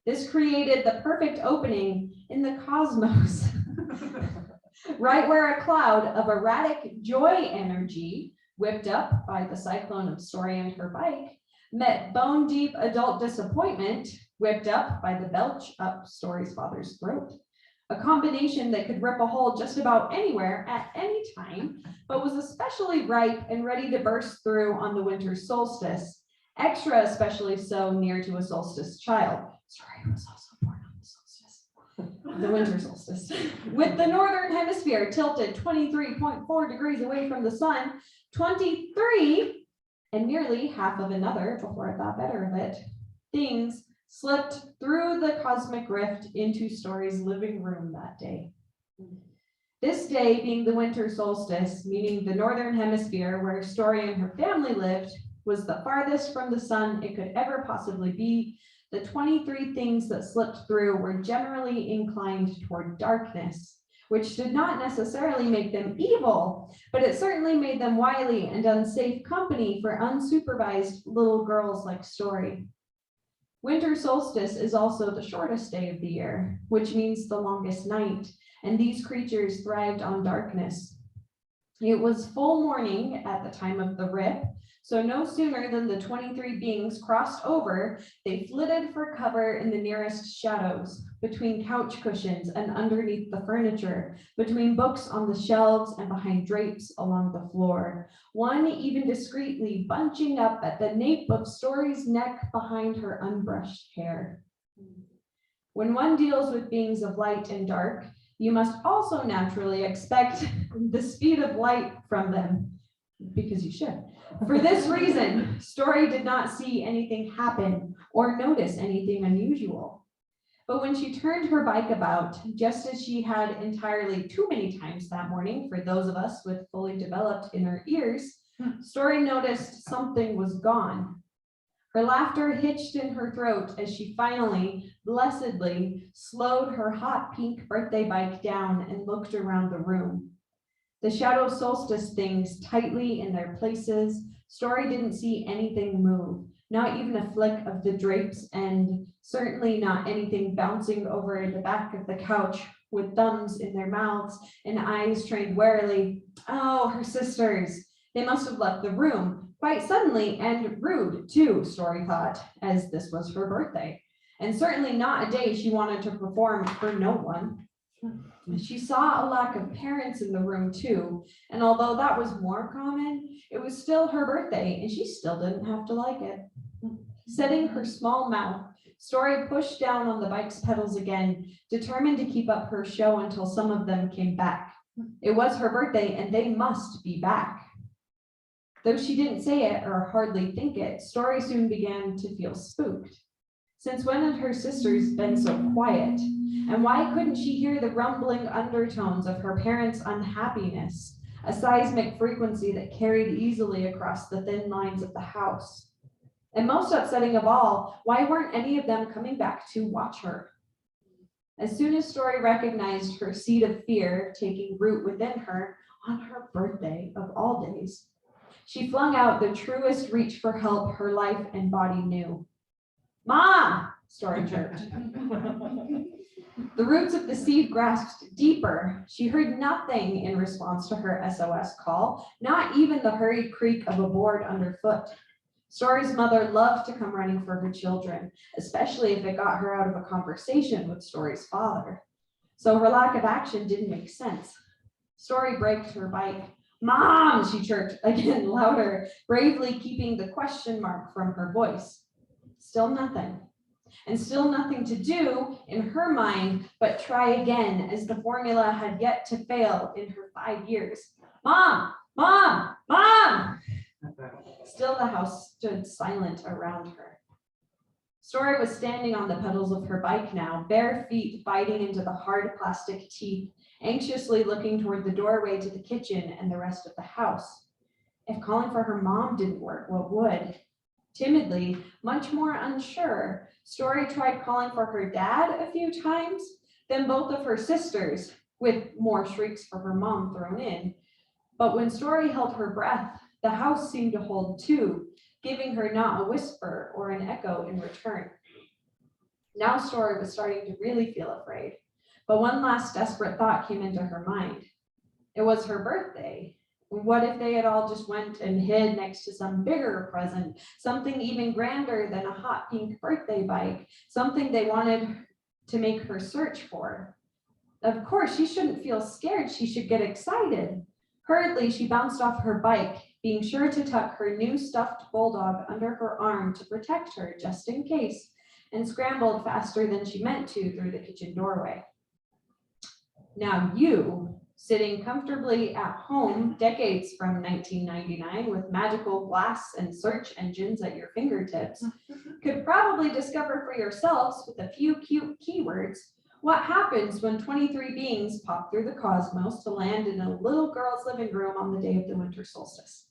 This created the perfect opening in the cosmos, right where a cloud of erratic joy energy, whipped up by the cyclone of Story and her bike, met bone-deep adult disappointment, whipped up by the belch up Story's father's throat. A combination that could rip a hole just about anywhere at any time, but was especially ripe and ready to burst through on the winter solstice, extra especially so near to a solstice child. Story was also born on the solstice, the winter solstice. With the northern hemisphere tilted 23.4 degrees away from the sun, 23 and nearly half of another, before I thought better of it, things slipped through the cosmic rift into Story's living room that day. This day being the winter solstice, meaning the northern hemisphere where Story and her family lived, was the farthest from the sun it could ever possibly be. The 23 things that slipped through were generally inclined toward darkness, which did not necessarily make them evil, but it certainly made them wily and unsafe company for unsupervised little girls like Story. Winter solstice is also the shortest day of the year, which means the longest night, and these creatures thrived on darkness. It was full morning at the time of the rip, so no sooner than the 23 beings crossed over, they flitted for cover in the nearest shadows, between couch cushions and underneath the furniture, between books on the shelves and behind drapes along the floor, one even discreetly bunching up at the nape of Story's neck behind her unbrushed hair. When one deals with beings of light and dark, you must also naturally expect the speed of light from them, because you should. For this reason, Story did not see anything happen or notice anything unusual. But when she turned her bike about, just as she had entirely too many times that morning for those of us with fully developed inner ears, Story noticed something was gone. Her laughter hitched in her throat as she finally, blessedly, slowed her hot pink birthday bike down and looked around the room. The shadow solstice things tightly in their places, Story didn't see anything move, not even a flick of the drapes, and certainly not anything bouncing over the back of the couch with thumbs in their mouths and eyes trained warily. Oh, her sisters. They must have left the room, quite suddenly, and rude too, Story thought, as this was her birthday, and certainly not a day she wanted to perform for no one. She saw a lack of parents in the room too, and although that was more common, it was still her birthday and she still didn't have to like it. Setting her small mouth, Story pushed down on the bike's pedals again, determined to keep up her show until some of them came back. It was her birthday and they must be back. Though she didn't say it or hardly think it, Story soon began to feel spooked. Since when had her sisters been so quiet? And why couldn't she hear the rumbling undertones of her parents' unhappiness, a seismic frequency that carried easily across the thin lines of the house? And most upsetting of all, why weren't any of them coming back to watch her? As soon as Story recognized her seed of fear taking root within her on her birthday of all days, she flung out the truest reach for help her life and body knew. "Mom!" Story chirped. The roots of the seed grasped deeper. She heard nothing in response to her SOS call, not even the hurried creak of a board underfoot. Story's mother loved to come running for her children, especially if it got her out of a conversation with Story's father. So her lack of action didn't make sense. Story braked her bike. "Mom!" she chirped again louder, bravely keeping the question mark from her voice. Still nothing. And still nothing to do in her mind but try again, as the formula had yet to fail in her 5 years. "Mom! Mom! Mom!" Still the house stood silent around her. Story was standing on the pedals of her bike now, bare feet biting into the hard plastic teeth, anxiously looking toward the doorway to the kitchen and the rest of the house. If calling for her mom didn't work, what would? Timidly, much more unsure, Story tried calling for her dad a few times, then both of her sisters, with more shrieks for her mom thrown in. But when Story held her breath, the house seemed to hold too, giving her not a whisper or an echo in return. Now Story was starting to really feel afraid, but one last desperate thought came into her mind. It was her birthday. What if they had all just went and hid next to some bigger present, something even grander than a hot pink birthday bike, something they wanted to make her search for? Of course, she shouldn't feel scared. She should get excited. Hurriedly, she bounced off her bike, being sure to tuck her new stuffed bulldog under her arm to protect her just in case, and scrambled faster than she meant to through the kitchen doorway. Now you, sitting comfortably at home decades from 1999 with magical glass and search engines at your fingertips, could probably discover for yourselves with a few cute keywords what happens when 23 beings pop through the cosmos to land in a little girl's living room on the day of the winter solstice.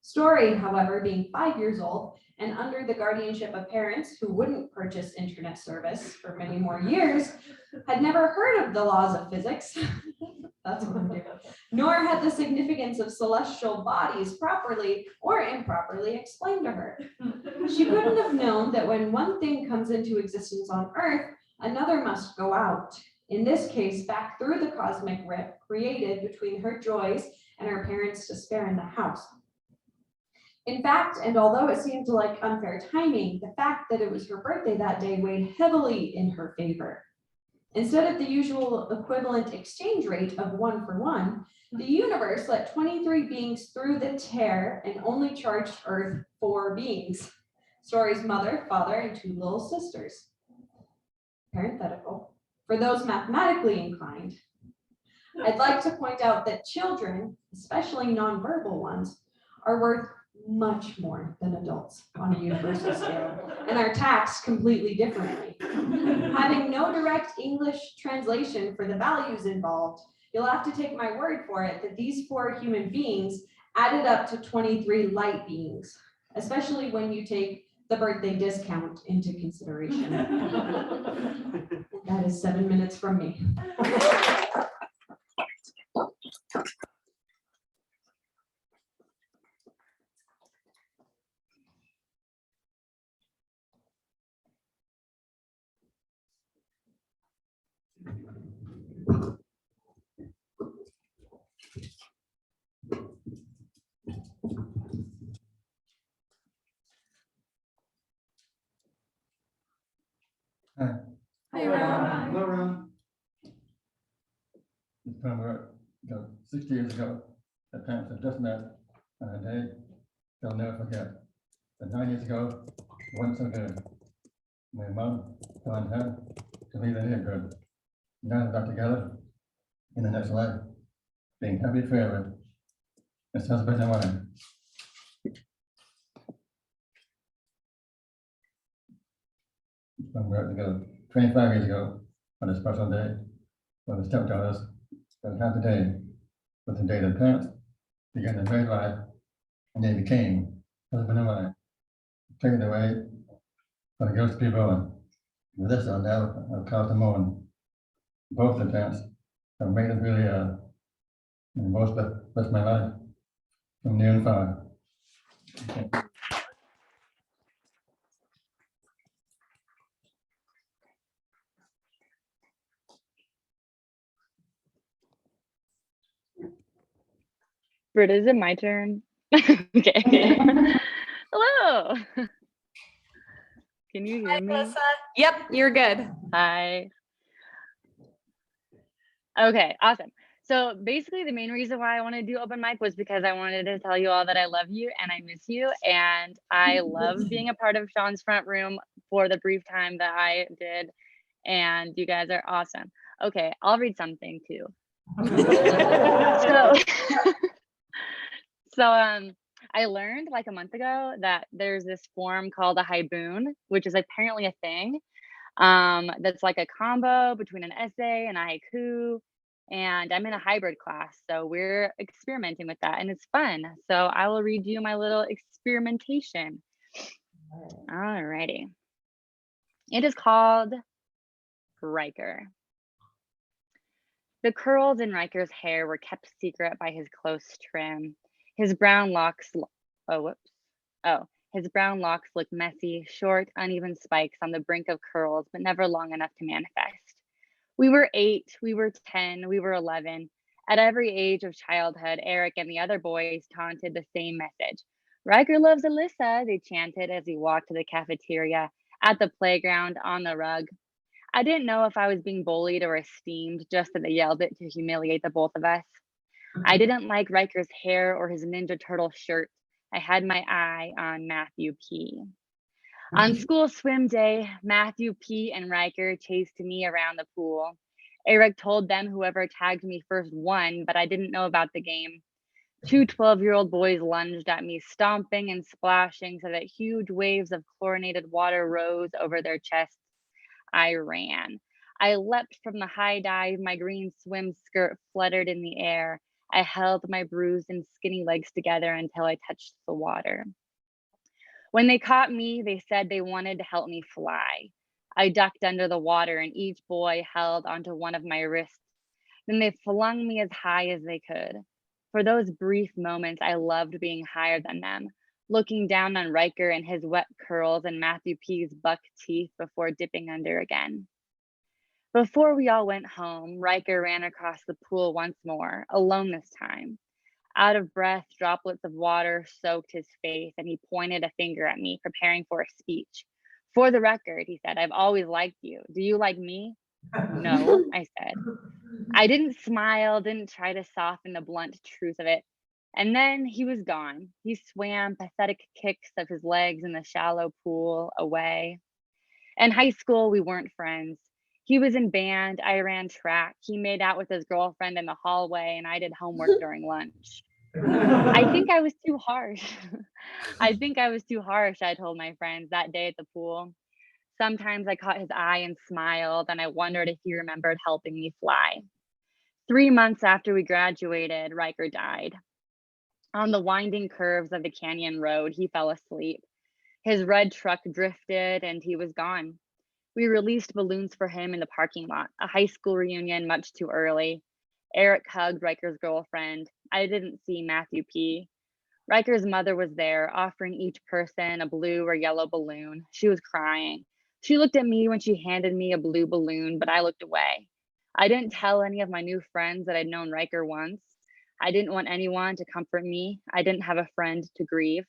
Story, however, being 5 years old and under the guardianship of parents who wouldn't purchase internet service for many more years, had never heard of the laws of physics. That's what I'm doing. Nor had the significance of celestial bodies properly or improperly explained to her. She couldn't have known that when one thing comes into existence on Earth, another must go out. In this case, back through the cosmic rip created between her joys and her parents' despair in the house. In fact, and although it seemed like unfair timing, the fact that it was her birthday that day weighed heavily in her favor. Instead of the usual equivalent exchange rate of 1 for 1, the universe let 23 beings through the tear and only charged Earth 4 beings. Story's mother, father, and 2 little sisters. Parenthetical. For those mathematically inclined, I'd like to point out that children, especially nonverbal ones, are worth much more than adults on a universal scale and are taxed completely differently. Having no direct English translation for the values involved, you'll have to take my word for it that these 4 human beings added up to 23 light beings, especially when you take the birthday discount into consideration. That is 7 minutes from me. Hi. Hi, everyone. Hello, Ron. Coulbrooke, 60 years ago, the parents had just met on a day they'll never forget. But 9 years ago, it wasn't so good. My mom found her to leave the neighborhood. Now they're back together in the next life, being happy forever. As husband and wife. When we were together 25 years ago on a special day when the stepdaughters spent half the day with the day the parents began their married life and they became husband and wife. Take it away for the girls to be born. With this on now, I've called them on. Both the parents have made it really and most of the rest of my life from near and far. Britta, is it my turn? Okay. Hello. Can you hear me? Yep, you're good. Hi. Okay, awesome. So basically the main reason why I want to do open mic was because I wanted to tell you all that I love you and I miss you. And I love being a part of Shaun's front room for the brief time that I did. And you guys are awesome. Okay, I'll read something too. So I learned like a month ago that there's this form called a haibun, which is apparently a thing. That's like a combo between an essay and a haiku. And I'm in a hybrid class, so we're experimenting with that and it's fun. So I will read you my little experimentation. All righty. It is called Riker. The curls in Riker's hair were kept secret by his close trim. His brown locks, his brown locks looked messy, short, uneven spikes on the brink of curls, but never long enough to manifest. We were 8, we were 10, we were 11. At every age of childhood, Eric and the other boys taunted the same message. Riker loves Alyssa, they chanted as we walked to the cafeteria, at the playground, on the rug. I didn't know if I was being bullied or esteemed, just that they yelled it to humiliate the both of us. I didn't like Riker's hair or his Ninja Turtle shirt. I had my eye on Matthew P. On school swim day, Matthew P. and Riker chased me around the pool. Eric told them whoever tagged me first won, but I didn't know about the game. 2 12-year-old boys lunged at me, stomping and splashing so that huge waves of chlorinated water rose over their chests. I ran. I leapt from the high dive, my green swim skirt fluttered in the air. I held my bruised and skinny legs together until I touched the water. When they caught me, they said they wanted to help me fly. I ducked under the water and each boy held onto one of my wrists. Then they flung me as high as they could. For those brief moments, I loved being higher than them, looking down on Riker and his wet curls and Matthew P.'s buck teeth before dipping under again. Before we all went home, Riker ran across the pool once more, alone this time. Out of breath, droplets of water soaked his face and he pointed a finger at me, preparing for a speech. For the record, he said, I've always liked you. Do you like me? No, I said. I didn't smile, didn't try to soften the blunt truth of it. And then he was gone. He swam pathetic kicks of his legs in the shallow pool away. In high school, we weren't friends. He was in band, I ran track. He made out with his girlfriend in the hallway and I did homework during lunch. I think I was too harsh. I told my friends that day at the pool. Sometimes I caught his eye and smiled and I wondered if he remembered helping me fly. 3 months after we graduated, Riker died. On the winding curves of the canyon road, he fell asleep. His red truck drifted and he was gone. We released balloons for him in the parking lot, a high school reunion much too early. Eric hugged Riker's girlfriend. I didn't see Matthew P. Riker's mother was there, offering each person a blue or yellow balloon. She was crying. She looked at me when she handed me a blue balloon, but I looked away. I didn't tell any of my new friends that I'd known Riker once. I didn't want anyone to comfort me. I didn't have a friend to grieve.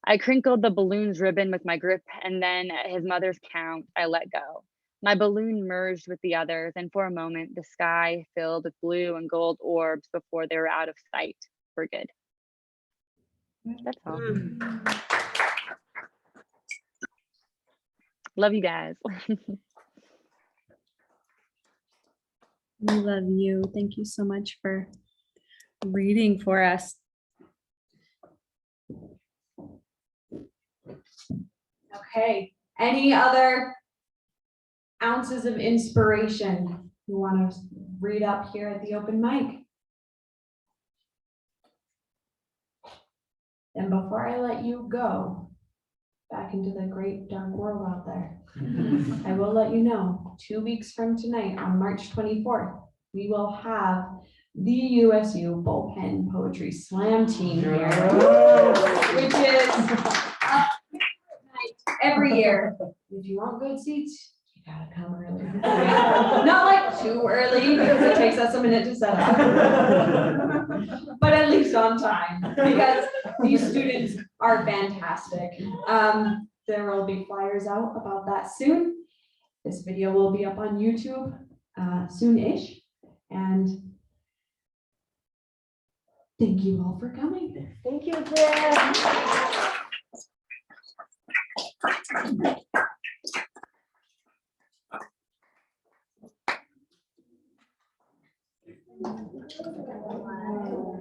I crinkled the balloon's ribbon with my grip, and then at his mother's count, I let go. My balloon merged with the others, and for a moment, the sky filled with blue and gold orbs before they were out of sight for good. That's all. Love you guys. We love you. Thank you so much for reading for us. Okay, any other ounces of inspiration you want to read up here at the open mic? And before I let you go back into the great dark world out there, I will let you know, 2 weeks from tonight, on March 24th, we will have the USU Bullpen Poetry Slam team here, which is every year. If you want good seats, you gotta come early. Not like too early, because it takes us a minute to set up. But at least on time, because these students are fantastic. There will be flyers out about that soon. This video will be up on YouTube soon-ish. And thank you all for coming. Thank you, Britt.